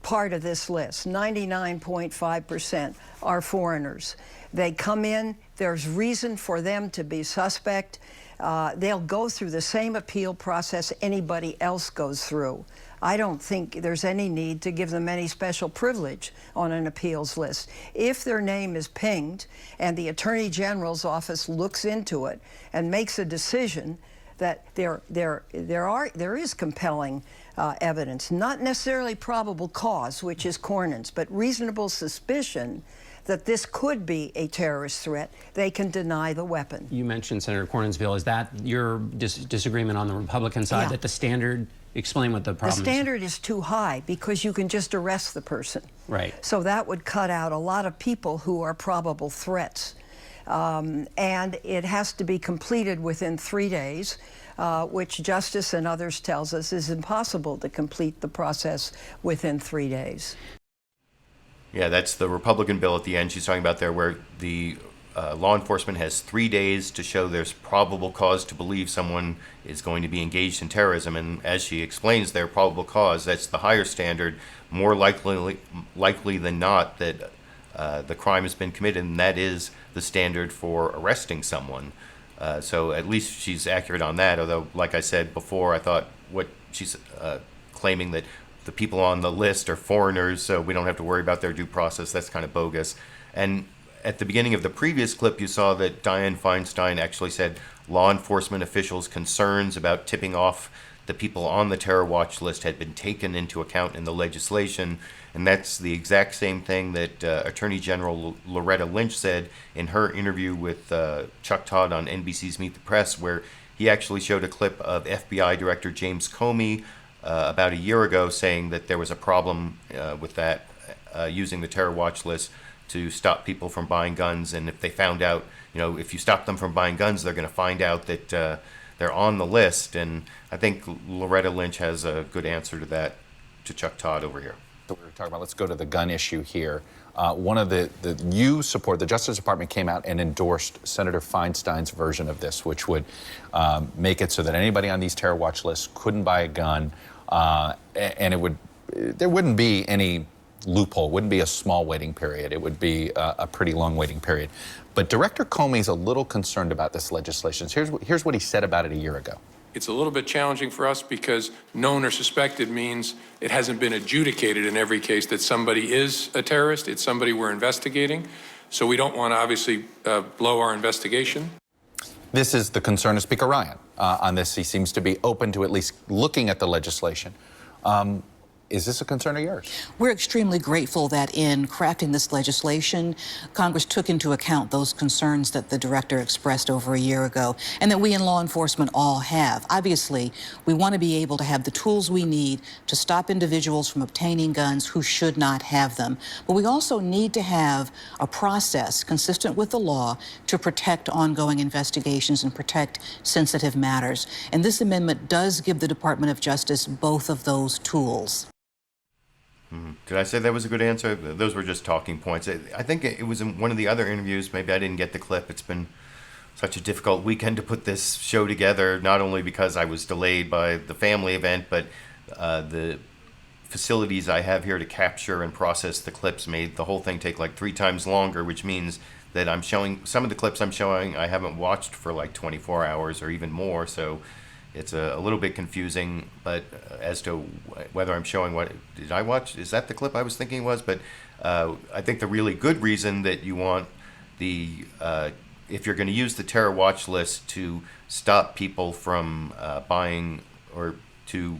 part of this list, 99.5%, are foreigners. They come in, there's reason for them to be suspect. They'll go through the same appeal process anybody else goes through. I don't think there's any need to give them any special privilege on an appeals list. If their name is pinged and the Attorney General's office looks into it and makes a decision that there is compelling evidence, not necessarily probable cause, which is Cornyn's, but reasonable suspicion that this could be a terrorist threat, they can deny the weapon. You mentioned Senator Cornyn's bill. Is that your disagreement on the Republican side, Yeah. that the standard, explain what the problem The standard is too high because you can just arrest the person. Right. So that would cut out a lot of people who are probable threats. And it has to be completed within 3 days, which Justice and others tells us is impossible to complete the process within 3 days. Yeah, that's the Republican bill at the end she's talking about there, where the law enforcement has 3 days to show there's probable cause to believe someone is going to be engaged in terrorism. And as she explains their probable cause, that's the higher standard, more likely than not that the crime has been committed, and that is the standard for arresting someone. So at least she's accurate on that, although, like I said before, I thought what she's claiming that the people on the list are foreigners, so we don't have to worry about their due process, that's kind of bogus. And at the beginning of the previous clip, you saw that Dianne Feinstein actually said law enforcement officials' concerns about tipping off the people on the terror watch list had been taken into account in the legislation. And that's the exact same thing that Attorney General Loretta Lynch said in her interview with Chuck Todd on NBC's Meet the Press, where he actually showed a clip of FBI Director James Comey about a year ago saying that there was a problem with that, using the terror watch list to stop people from buying guns. And if they found out, if you stop them from buying guns, they're going to find out that they're on the list. And I think Loretta Lynch has a good answer to that, to Chuck Todd over here. So we were talking about, let's go to the gun issue here. One of the Justice Department came out and endorsed Senator Feinstein's version of this, which would make it so that anybody on these terror watch lists couldn't buy a gun, and there wouldn't be any loophole, wouldn't be a small waiting period. It would be a pretty long waiting period. But Director Comey's a little concerned about this legislation. Here's what he said about it a year ago. It's a little bit challenging for us because known or suspected means it hasn't been adjudicated in every case that somebody is a terrorist. It's somebody we're investigating. So we don't want to obviously blow our investigation. This is the concern of Speaker Ryan on this. He seems to be open to at least looking at the legislation. Is this a concern of yours? We're extremely grateful that in crafting this legislation, Congress took into account those concerns that the director expressed over a year ago, and that we in law enforcement all have. Obviously, we want to be able to have the tools we need to stop individuals from obtaining guns who should not have them. But we also need to have a process consistent with the law to protect ongoing investigations and protect sensitive matters. And this amendment does give the Department of Justice both of those tools. Did I say that was a good answer? Those were just talking points. I think it was in one of the other interviews. Maybe I didn't get the clip. It's been such a difficult weekend to put this show together, not only because I was delayed by the family event, but the facilities I have here to capture and process the clips made the whole thing take like 3 times longer, which means that I'm showing. Some of the clips I'm showing I haven't watched for like 24 hours or even more, so it's a little bit confusing. But as to whether I'm showing what did I watch, is that the clip I was thinking was? But I think the really good reason that you want the if you're going to use the terror watch list to stop people from buying or to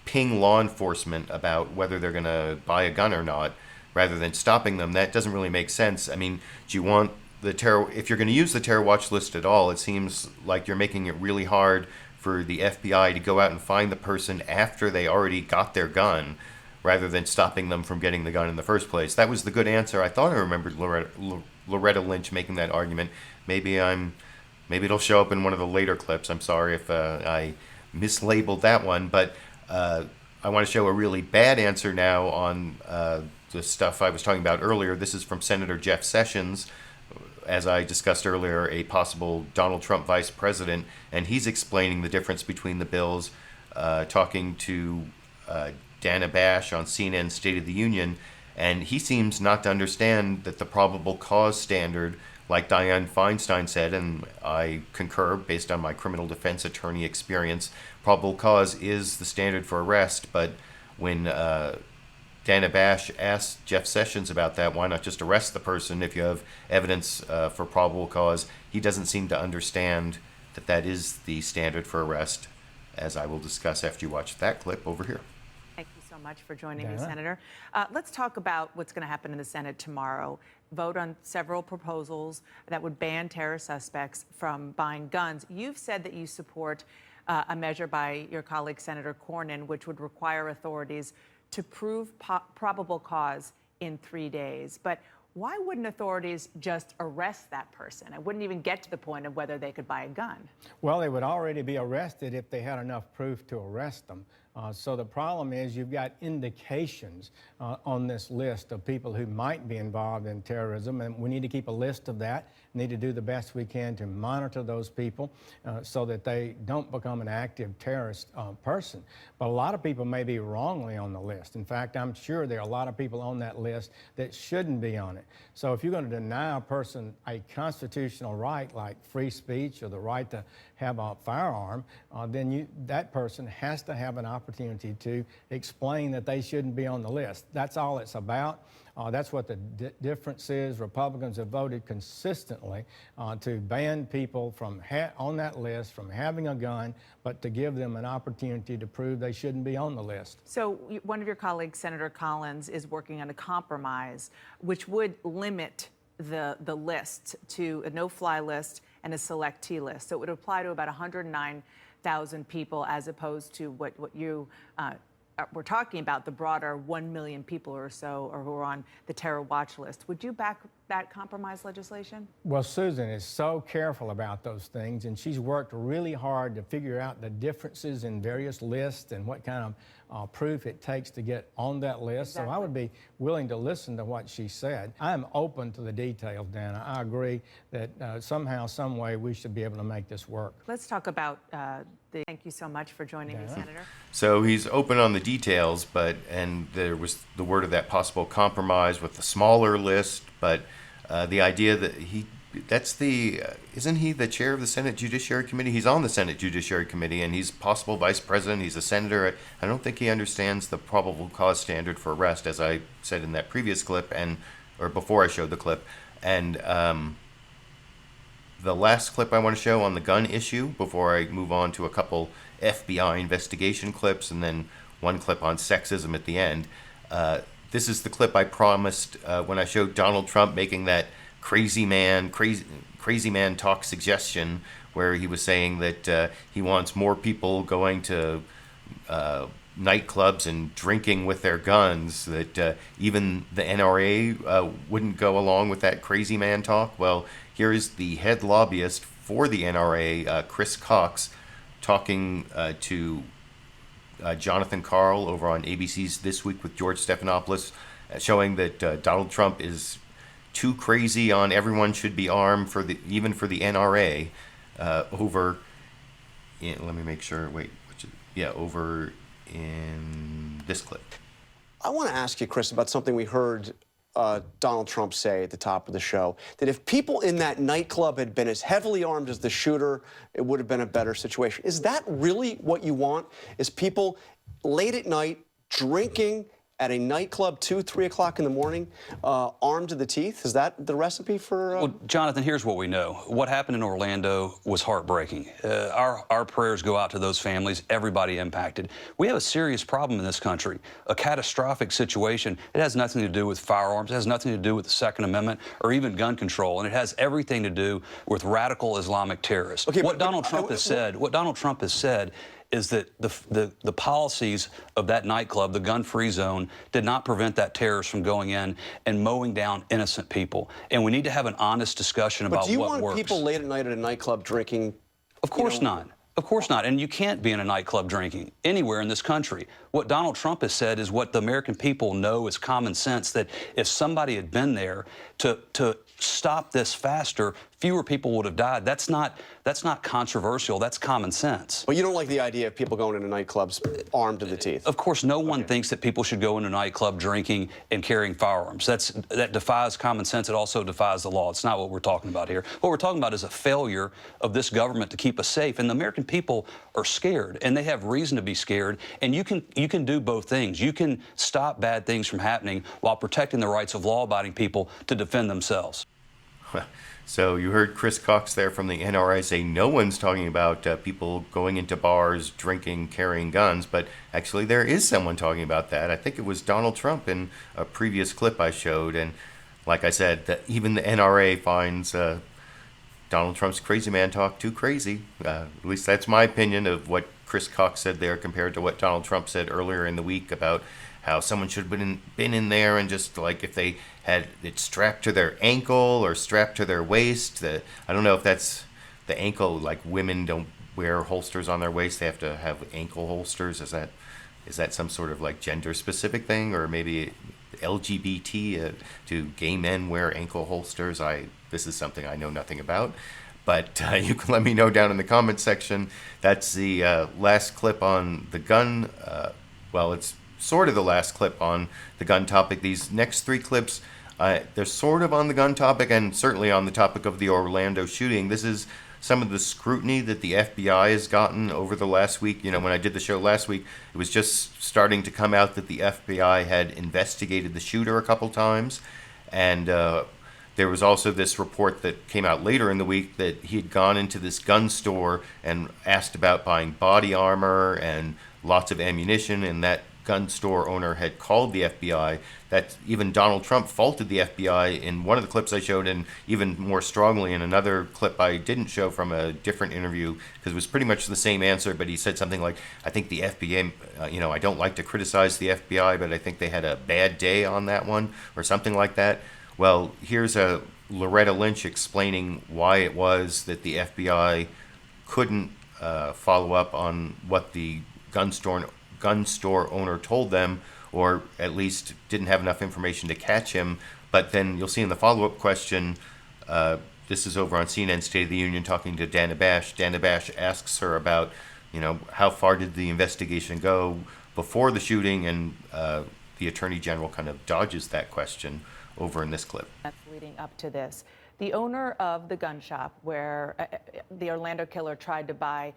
ping law enforcement about whether they're going to buy a gun or not, rather than stopping them, that doesn't really make sense. I mean, do you want the terror, if you're going to use the terror watch list at all, it seems like you're making it really hard for the FBI to go out and find the person after they already got their gun, rather than stopping them from getting the gun in the first place. That was the good answer. I thought I remembered Loretta Lynch making that argument. Maybe it'll show up in one of the later clips. I'm sorry if I mislabeled that one, but I want to show a really bad answer now on the stuff I was talking about earlier. This is from Senator Jeff Sessions, as I discussed earlier, a possible Donald Trump vice president, and he's explaining the difference between the bills, talking to Dana Bash on CNN's State of the Union, and he seems not to understand that the probable cause standard, like Dianne Feinstein said, and I concur based on my criminal defense attorney experience, probable cause is the standard for arrest. But when Dana Bash asked Jeff Sessions about that, why not just arrest the person if you have evidence for probable cause, he doesn't seem to understand that that is the standard for arrest, as I will discuss after you watch that clip over here. Thank you so much for joining me, Senator. Let's talk about what's going to happen in the Senate tomorrow. Vote on several proposals that would ban terror suspects from buying guns. You've said that you support a measure by your colleague, Senator Cornyn, which would require authorities to prove probable cause in 3 days. But why wouldn't authorities just arrest that person? It wouldn't even get to the point of whether they could buy a gun. Well, they would already be arrested if they had enough proof to arrest them. So the problem is you've got indications on this list of people who might be involved in terrorism, and we need to keep a list of that. We need to do the best we can to monitor those people so that they don't become an active terrorist person. But a lot of people may be wrongly on the list. In fact, I'm sure there are a lot of people on that list that shouldn't be on it. So if you're going to deny a person a constitutional right like free speech or the right to have a firearm, then that person has to have an opportunity to explain that they shouldn't be on the list. That's all it's about. That's what the difference is. Republicans have voted consistently to ban people from on that list from having a gun, but to give them an opportunity to prove they shouldn't be on the list. So one of your colleagues, Senator Collins, is working on a compromise which would limit the list to a no-fly list and a selectee list. So it would apply to about 109,000 people as opposed to what you we're talking about, the broader 1 million people or so or who are on the terror watch list. Would you back that compromise legislation? Well, Susan is so careful about those things, and she's worked really hard to figure out the differences in various lists and what kind of proof it takes to get on that list. Exactly. So I would be willing to listen to what she said. I'm open to the details, Dana. I agree that somehow, some way, we should be able to make this work. Let's talk about thank you so much for joining me, Senator. So he's open on the details, and there was the word of that possible compromise with the smaller list, but the idea that isn't he the chair of the Senate Judiciary Committee? He's on the Senate Judiciary Committee, and he's possible vice president. He's a senator. I don't think he understands the probable cause standard for arrest, as I said in that previous clip, or before I showed the clip. And the last clip I want to show on the gun issue, before I move on to a couple FBI investigation clips and then one clip on sexism at the end. This is the clip I promised when I showed Donald Trump making that crazy man talk suggestion, where he was saying that he wants more people going to nightclubs and drinking with their guns, that even the NRA wouldn't go along with that crazy man talk. Well, here is the head lobbyist for the NRA, Chris Cox, talking to Jonathan Karl over on ABC's This Week with George Stephanopoulos, showing that Donald Trump is too crazy on everyone should be armed even for the NRA over in this clip. I want to ask you, Chris, about something we heard Donald Trump say at the top of the show that if people in that nightclub had been as heavily armed as the shooter, it would have been a better situation. Is that really what you want? Is people late at night drinking at a nightclub 2, 3 o'clock in the morning, armed to the teeth? Is that the recipe for? Well, Jonathan, here's what we know. What happened in Orlando was heartbreaking. Our prayers go out to those families, everybody impacted. We have a serious problem in this country, a catastrophic situation. It has nothing to do with firearms. It has nothing to do with the Second Amendment or even gun control, and it has everything to do with radical Islamic terrorists. Okay, what Donald Trump has said is that the policies of that nightclub, the gun-free zone, did not prevent that terrorist from going in and mowing down innocent people. And we need to have an honest discussion about what works. But do you want people late at night at a nightclub drinking? Of course not. Of course not. And you can't be in a nightclub drinking anywhere in this country. What Donald Trump has said is what the American people know is common sense, that if somebody had been there to stop this faster, fewer people would have died. That's not controversial. That's common sense. Well, you don't like the idea of people going into nightclubs armed to the teeth. Of course, no one thinks that people should go into a nightclub drinking and carrying firearms. That defies common sense. It also defies the law. It's not what we're talking about here. What we're talking about is a failure of this government to keep us safe. And the American people are scared, and they have reason to be scared. And you can do both things. You can stop bad things from happening while protecting the rights of law-abiding people to defend themselves. So you heard Chris Cox there from the NRA say no one's talking about people going into bars, drinking, carrying guns, but actually there is someone talking about that. I think it was Donald Trump in a previous clip I showed, and like I said, even the NRA finds Donald Trump's crazy man talk too crazy. At least that's my opinion of what Chris Cox said there compared to what Donald Trump said earlier in the week about how someone should have been in there and just like if they had it strapped to their ankle or strapped to their waist. I don't know if that's the ankle, like women don't wear holsters on their waist. They have to have ankle holsters. Is that some sort of like gender specific thing, or maybe LGBT, do gay men wear ankle holsters? This is something I know nothing about. But you can let me know down in the comments section. That's the last clip on the gun. Well, it's sort of the last clip on the gun topic. These next 3 clips, they're sort of on the gun topic and certainly on the topic of the Orlando shooting. This is some of the scrutiny that the FBI has gotten over the last week. You know, when I did the show last week, it was just starting to come out that the FBI had investigated the shooter a couple times. And there was also this report that came out later in the week that he had gone into this gun store and asked about buying body armor and lots of ammunition, and that gun store owner had called the FBI. That even Donald Trump faulted the FBI in one of the clips I showed, and even more strongly in another clip I didn't show from a different interview, because it was pretty much the same answer, but he said something like, I think the FBI, I don't like to criticize the FBI, but I think they had a bad day on that one, or something like that. Well, here's Loretta Lynch explaining why it was that the FBI couldn't follow up on what the gun store owner told them, or at least didn't have enough information to catch him. But then you'll see in the follow-up question, this is over on CNN State of the Union talking to Dana Bash. Dana Bash asks her about, how far did the investigation go before the shooting, and the Attorney General kind of dodges that question over in this clip. That's leading up to this. The owner of the gun shop where the Orlando killer tried to buy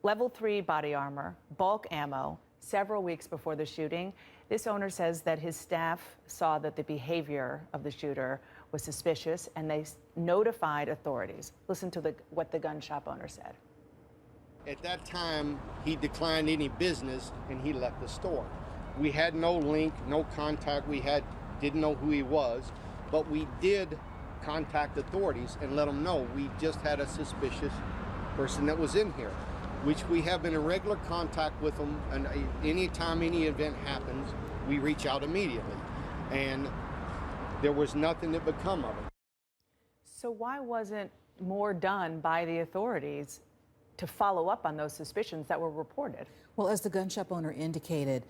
level 3 body armor, bulk ammo, several weeks before the shooting. This owner says that his staff saw that the behavior of the shooter was suspicious, and they notified authorities. Listen to what the gun shop owner said. At that time, he declined any business and he left the store. We had no link, no contact. Didn't know who he was, but we did contact authorities and let them know we just had a suspicious person that was in here, which we have been in regular contact with them, and anytime any event happens, we reach out immediately. And there was nothing that become of it. So why wasn't more done by the authorities to follow up on those suspicions that were reported? Well, as the gun shop owner indicated,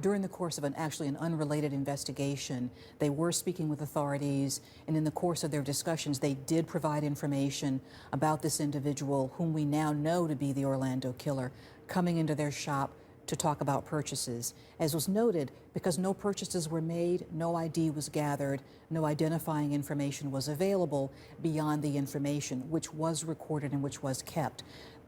during the course of an unrelated investigation, they were speaking with authorities, and in the course of their discussions, they did provide information about this individual, whom we now know to be the Orlando killer, coming into their shop to talk about purchases. As was noted, because no purchases were made, no ID was gathered, no identifying information was available beyond the information which was recorded and which was kept.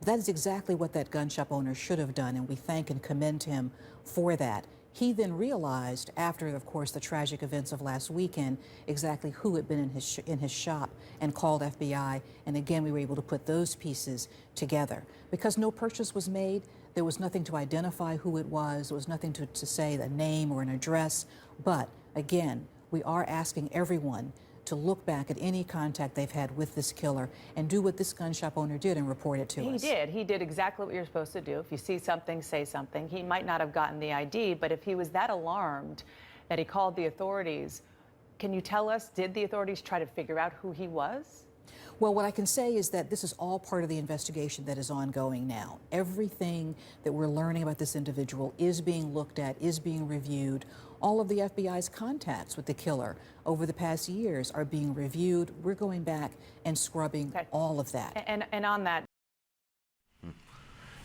That is exactly what that gun shop owner should have done, and we thank and commend him for that. He then realized, after, of course, the tragic events of last weekend, exactly who had been in his shop and called FBI. And again, we were able to put those pieces together. Because no purchase was made, there was nothing to identify who it was. There was nothing to say a name or an address. But again, we are asking everyone to look back at any contact they've had with this killer and do what this gun shop owner did and report it to us. He did exactly what you're supposed to do. If you see something, say something. He might not have gotten the ID, but if he was that alarmed that he called the authorities, can you tell us, did the authorities try to figure out who he was? Well, what I can say is that this is all part of the investigation that is ongoing now. Everything that we're learning about this individual is being looked at, is being reviewed. All of the FBI's contacts with the killer over the past years are being reviewed. We're going back and scrubbing all of that. And on that.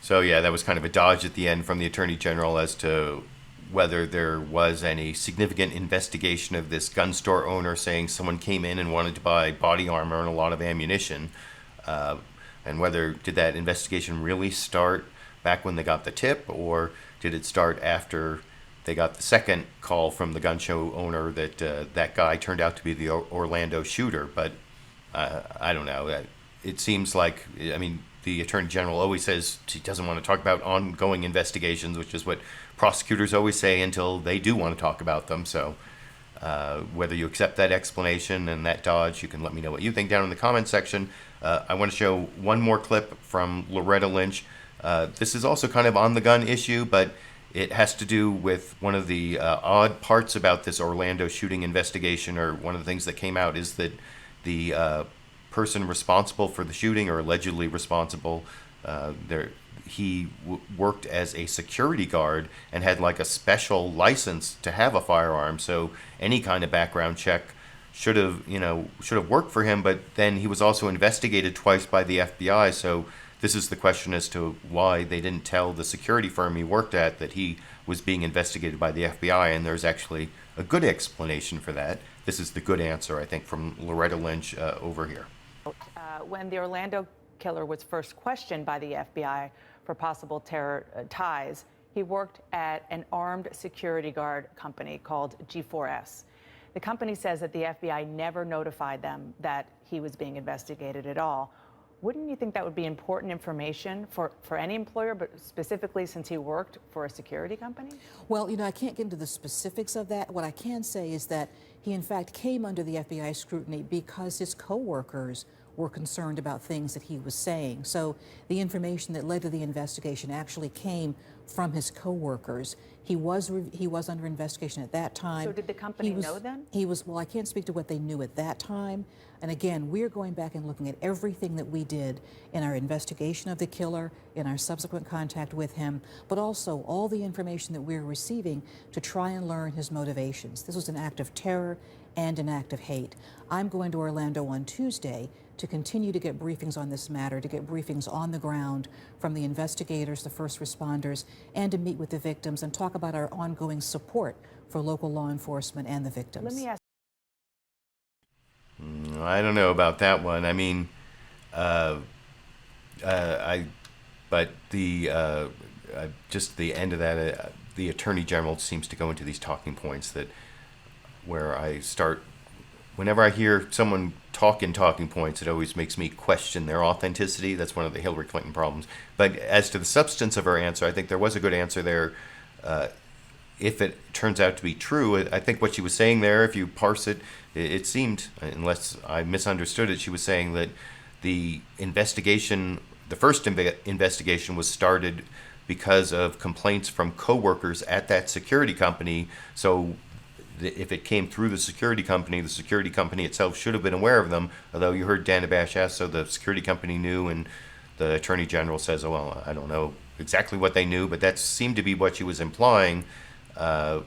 So yeah, that was kind of a dodge at the end from the Attorney General as to whether there was any significant investigation of this gun store owner saying someone came in and wanted to buy body armor and a lot of ammunition, and whether did that investigation really start back when they got the tip, or did it start after they got the second call from the gun show owner that that guy turned out to be the Orlando shooter. But I don't know. It seems like, I mean, the Attorney General always says he doesn't want to talk about ongoing investigations, which is what prosecutors always say until they do want to talk about them. So whether you accept that explanation and that dodge, you can let me know what you think down in the comments section. I want to show one more clip from Loretta Lynch. This is also kind of on the gun issue, but it has to do with one of the odd parts about this Orlando shooting investigation, or one of the things that came out is that the person responsible for the shooting, or allegedly responsible, he worked as a security guard and had like a special license to have a firearm. So any kind of background check should have worked for him. But then he was also investigated twice by the FBI. So this is the question as to why they didn't tell the security firm he worked at that he was being investigated by the FBI. And there's actually a good explanation for that. This is the good answer, I think, from Loretta Lynch over here. When the Orlando killer was first questioned by the FBI for possible terror ties, he worked at an armed security guard company called G4S. The company says that the FBI never notified them that he was being investigated at all. Wouldn't you think that would be important information for any employer, but specifically since he worked for a security company? Well, I can't get into the specifics of that. What I can say is that he, in fact, came under the FBI scrutiny because his coworkers were concerned about things that he was saying. So the information that led to the investigation actually came from his coworkers. He was under investigation at that time. So did the company know then? Well, I can't speak to what they knew at that time. And again, we're going back and looking at everything that we did in our investigation of the killer, in our subsequent contact with him, but also all the information that we're receiving to try and learn his motivations. This was an act of terror and an act of hate. I'm going to Orlando on Tuesday to continue to get briefings on this matter, to get briefings on the ground from the investigators, the first responders, and to meet with the victims and talk about our ongoing support for local law enforcement and the victims. Let me ask. I don't know about that one. I mean, but just the end of that, the Attorney General seems to go into these talking points that where I start, whenever I hear someone talk in talking points, it always makes me question their authenticity. That's one of the Hillary Clinton problems. But as to the substance of her answer, I think there was a good answer there. If it turns out to be true, I think what she was saying there, if you parse it, it seemed, unless I misunderstood it, she was saying that the investigation, the first investigation was started because of complaints from coworkers at that security company. So if it came through the security company itself should have been aware of them. Although you heard Dana Bash ask, so the security company knew, and the Attorney General says, oh, well, I don't know exactly what they knew, but that seemed to be what she was implying. Of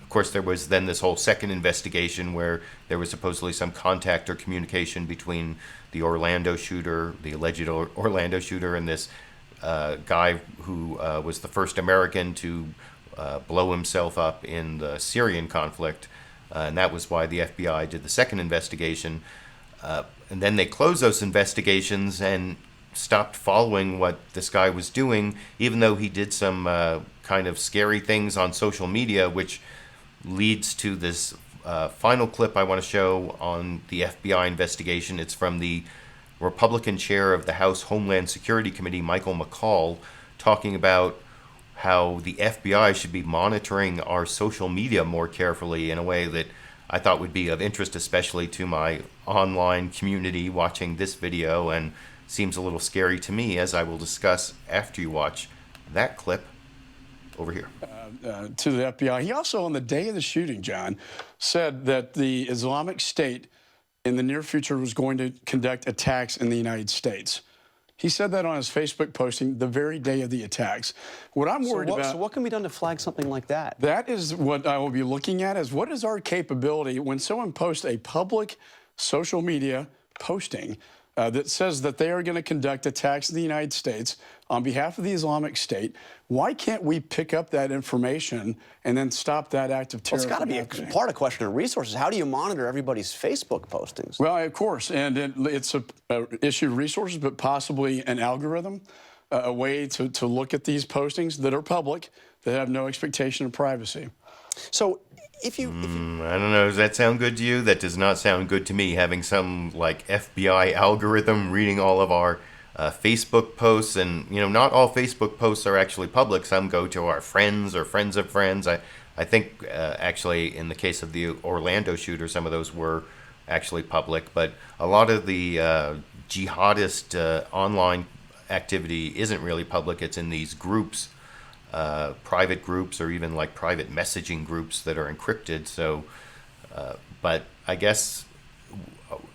course, there was then this whole second investigation where there was supposedly some contact or communication between the Orlando shooter, the alleged Orlando shooter, and this guy who was the first American to blow himself up in the Syrian conflict, and that was why the FBI did the second investigation. And then they closed those investigations and stopped following what this guy was doing, even though he did some kind of scary things on social media, which leads to this final clip I want to show on the FBI investigation. It's from the Republican chair of the House Homeland Security Committee, Michael McCall, talking about how the FBI should be monitoring our social media more carefully in a way that I thought would be of interest, especially to my online community watching this video, and seems a little scary to me, as I will discuss after you watch that clip over here. To the FBI. He also, on the day of the shooting, John, said that the Islamic State in the near future was going to conduct attacks in the United States. He said that on his Facebook posting the very day of the attacks. What I'm worried about... So what can be done to flag something like that? That is what I will be looking at, is what is our capability when someone posts a public social media posting that says that they are going to conduct attacks in the United States on behalf of the Islamic State. Why can't we pick up that information and then stop that act of terror? Well, it's got to be a part of question of resources. How do you monitor everybody's Facebook postings? Well, of course, and it's a issue of resources, but possibly an algorithm, a way to look at these postings that are public, that have no expectation of privacy. So if you I don't know, does that sound good to you? That does not sound good to me, having some like FBI algorithm reading all of our Facebook posts. And not all Facebook posts are actually public. Some go to our friends or friends of friends. I think actually in the case of the Orlando shooter, some of those were actually public, but a lot of the jihadist online activity isn't really public. It's in these groups, private groups, or even like private messaging groups that are encrypted. So, but I guess,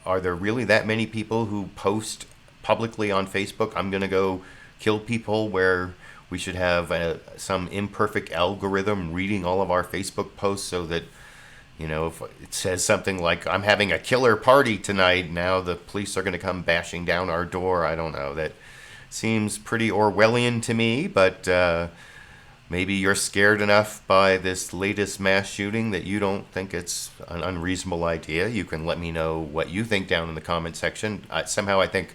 are there really that many people who post publicly on Facebook, I'm going to go kill people, where we should have some imperfect algorithm reading all of our Facebook posts so that, if it says something like, I'm having a killer party tonight, now the police are going to come bashing down our door? I don't know. That seems pretty Orwellian to me, but maybe you're scared enough by this latest mass shooting that you don't think it's an unreasonable idea. You can let me know what you think down in the comment section. Somehow I think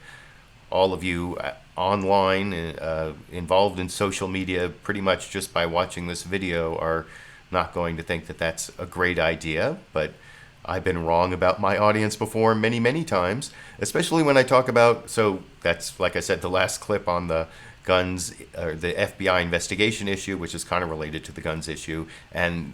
all of you online, involved in social media, pretty much just by watching this video, are not going to think that that's a great idea. But I've been wrong about my audience before many, many times, especially when I talk about, so that's, like I said, the last clip on the guns, or the FBI investigation issue, which is kind of related to the guns issue. And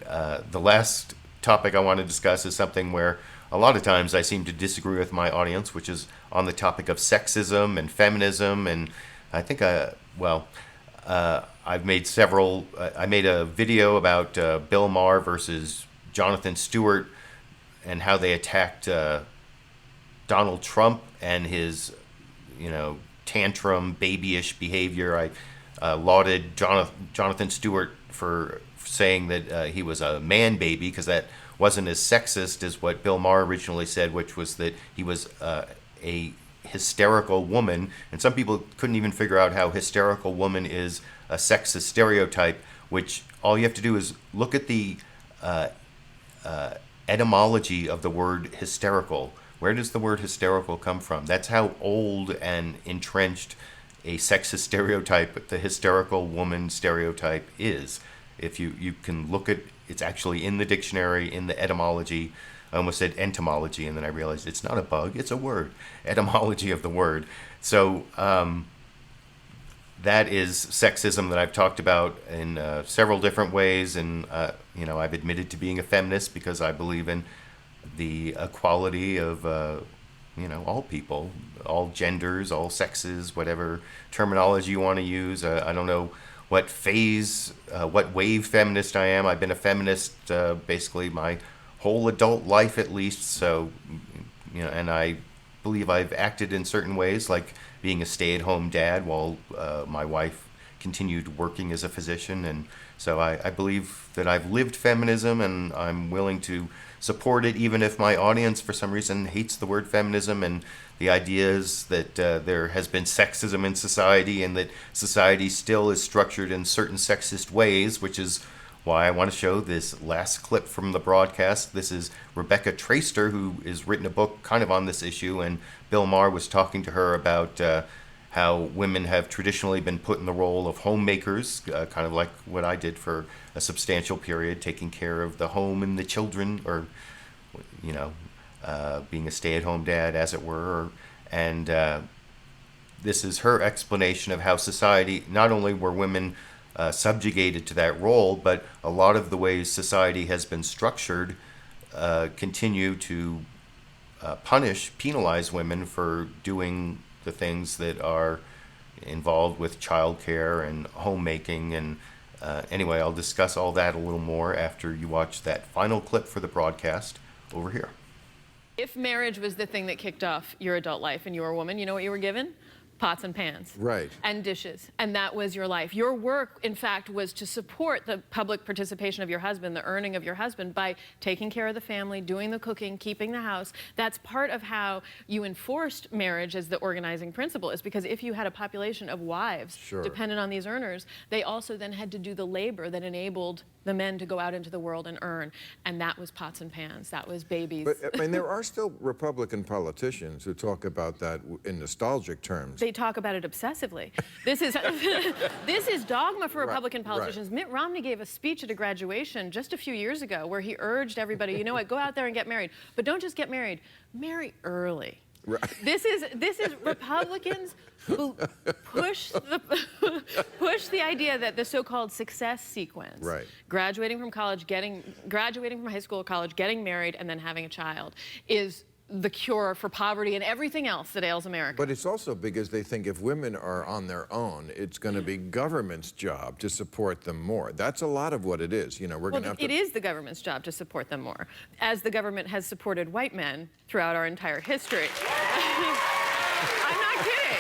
the last topic I want to discuss is something where a lot of times I seem to disagree with my audience, which is on the topic of sexism and feminism. And I think, I've made several, I made a video about Bill Maher versus Jonathan Stewart and how they attacked Donald Trump and his, tantrum, babyish behavior. I lauded Jonathan Stewart for saying that he was a man baby, because that wasn't as sexist as what Bill Maher originally said, which was that he was a hysterical woman. And some people couldn't even figure out how hysterical woman is a sexist stereotype, which all you have to do is look at the etymology of the word hysterical. Where does the word hysterical come from? That's how old and entrenched a sexist stereotype, the hysterical woman stereotype, is. If you can look at, it's actually in the dictionary, in the etymology. I almost said entomology, and then I realized it's not a bug, it's a word. Etymology of the word. So that is sexism that I've talked about in several different ways. And, I've admitted to being a feminist because I believe in the equality of, all people, all genders, all sexes, whatever terminology you want to use. I don't know what phase, what wave feminist I am. I've been a feminist basically my whole adult life at least. So, and I believe I've acted in certain ways, like being a stay-at-home dad while my wife continued working as a physician. And so I believe that I've lived feminism, and I'm willing to support it, even if my audience for some reason hates the word feminism and the ideas that there has been sexism in society and that society still is structured in certain sexist ways, which is why I want to show this last clip from the broadcast. This is Rebecca Traister, who has written a book kind of on this issue, and Bill Maher was talking to her about how women have traditionally been put in the role of homemakers, kind of like what I did for a substantial period, taking care of the home and the children, or, you know, being a stay-at-home dad, as it were. And this is her explanation of how society, not only were women subjugated to that role, but a lot of the ways society has been structured continue to penalize women for doing the things that are involved with childcare and homemaking. And anyway, I'll discuss all that a little more after you watch that final clip for the broadcast over here. If marriage was the thing that kicked off your adult life and you were a woman, you know what you were given? Pots and pans. Right. And dishes. And that was your life. Your work, in fact, was to support the public participation of your husband, the earning of your husband, by taking care of the family, doing the cooking, keeping the house. That's part of how you enforced marriage as the organizing principle, is because if you had a population of wives dependent on these earners, they also then had to do the labor that enabled the men to go out into the world and earn. And that was pots and pans. That was babies. But, I mean, there are still Republican politicians who talk about that in nostalgic terms. They talk about it obsessively. This is this is dogma for Republican politicians. Mitt Romney gave a speech at a graduation just a few years ago where he urged everybody, you know what, go out there and get married. But don't just get married, marry early. Right. This is Republicans who push the idea that the so-called success sequence, graduating from college, graduating from high school or college, getting married, and then having a child, is the cure for poverty and everything else that ails America. But it's also because they think if women are on their own, it's going to be government's job to support them more. That's a lot of what it is. You know, we're going to have to... It is the government's job to support them more, as the government has supported white men throughout our entire history. I'm not kidding.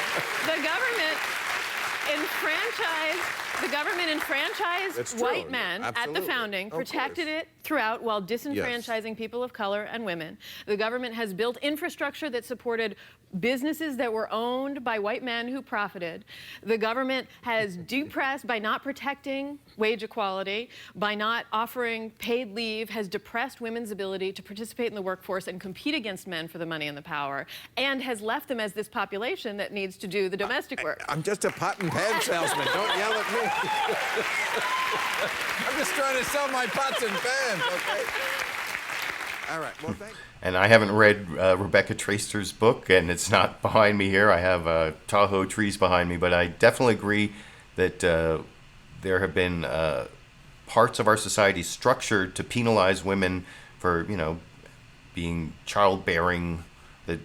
The government enfranchised white men at the founding, protected it throughout while disenfranchising people of color and women. The government has built infrastructure that supported businesses that were owned by white men who profited. The government has depressed, by not protecting wage equality, by not offering paid leave, has depressed women's ability to participate in the workforce and compete against men for the money and the power, and has left them as this population that needs to do the domestic work. I'm just a pot and pan salesman. Don't yell at me. I'm just trying to sell my pots and pans, okay? All right, well, thank you. And I haven't read Rebecca Traister's book, and it's not behind me here. I have Tahoe trees behind me, but I definitely agree that there have been parts of our society structured to penalize women for, you know, being childbearing, the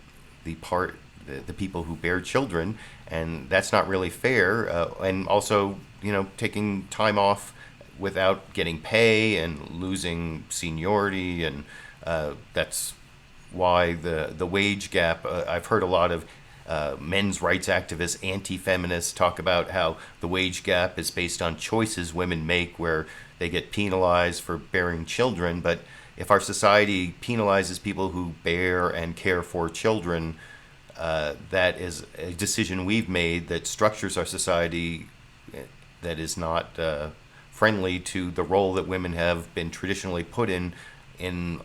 people who bear children, and that's not really fair. And also, you know, taking time off without getting pay and losing seniority, and that's why the wage gap. I've heard a lot of men's rights activists, anti-feminists, talk about how the wage gap is based on choices women make where they get penalized for bearing children. But if our society penalizes people who bear and care for children, that is a decision we've made that structures our society that is not friendly to the role that women have been traditionally put in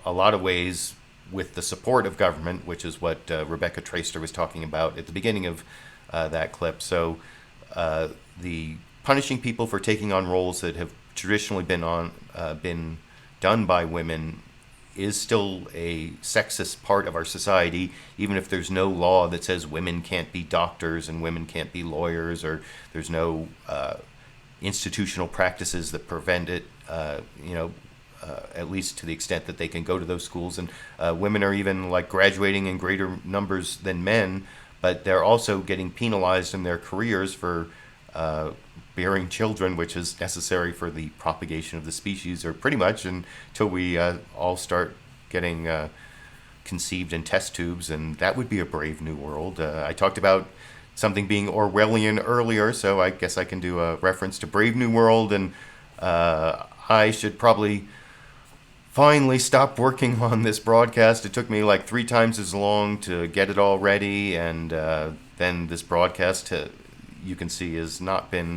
a lot of ways, with the support of government, which is what Rebecca Traister was talking about at the beginning of that clip. So the punishing people for taking on roles that have traditionally been done by women is still a sexist part of our society, even if there's no law that says women can't be doctors and women can't be lawyers, or there's no institutional practices that prevent it, at least to the extent that they can go to those schools. And women are even like graduating in greater numbers than men, but they're also getting penalized in their careers for bearing children, which is necessary for the propagation of the species, or pretty much until we all start getting conceived in test tubes, and that would be a brave new world. I talked about something being Orwellian earlier, so I guess I can do a reference to Brave New World, and I should probably finally stop working on this broadcast. It took me like 3 times as long to get it all ready, and then this broadcast, you can see, has not been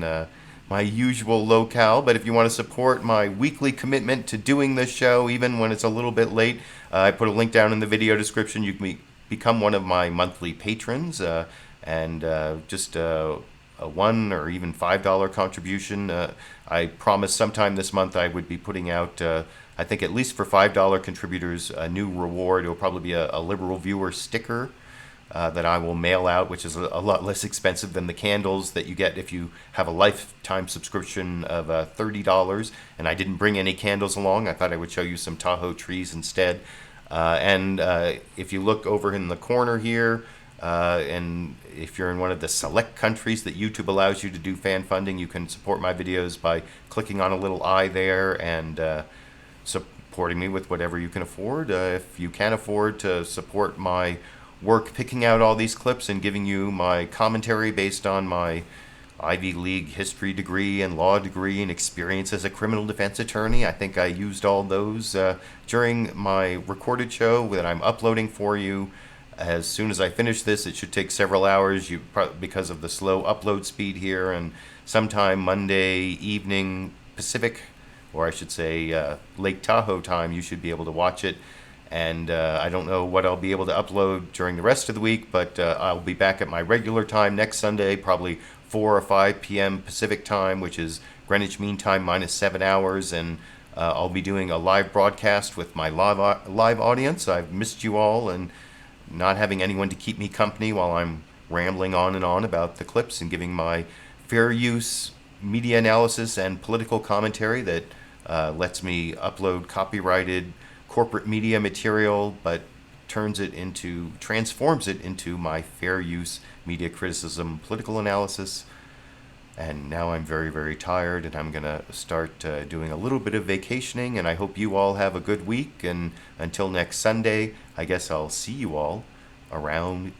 my usual locale. But if you want to support my weekly commitment to doing this show, even when it's a little bit late, I put a link down in the video description. You can become one of my monthly patrons, and just a $1 or even $5 contribution. I promised sometime this month I would be putting out, I think at least for $5 contributors, a new reward. It will probably be a LiberalViewer sticker that I will mail out, which is a lot less expensive than the candles that you get if you have a lifetime subscription of $30. And I didn't bring any candles along. I thought I would show you some Tahoe trees instead. And if you look over in the corner here, and if you're in one of the select countries that YouTube allows you to do fan funding, you can support my videos by clicking on a little eye there and supporting me with whatever you can afford. If you can't afford to support my work picking out all these clips and giving you my commentary based on my Ivy League history degree and law degree and experience as a criminal defense attorney, I think I used all those during my recorded show that I'm uploading for you. As soon as I finish this, it should take several hours because of the slow upload speed here, and sometime Monday evening Pacific, or I should say Lake Tahoe time, you should be able to watch it. And I don't know what I'll be able to upload during the rest of the week, but I'll be back at my regular time next Sunday, probably 4 or 5 p.m. Pacific time, which is Greenwich Mean Time minus 7 hours, and I'll be doing a live broadcast with my live audience. I've missed you all, and not having anyone to keep me company while I'm rambling on and on about the clips and giving my fair use media analysis and political commentary that lets me upload copyrighted corporate media material, but transforms it into my fair use media criticism, political analysis. And now I'm very, very tired, and I'm going to start doing a little bit of vacationing, and I hope you all have a good week. And until next Sunday, I guess I'll see you all around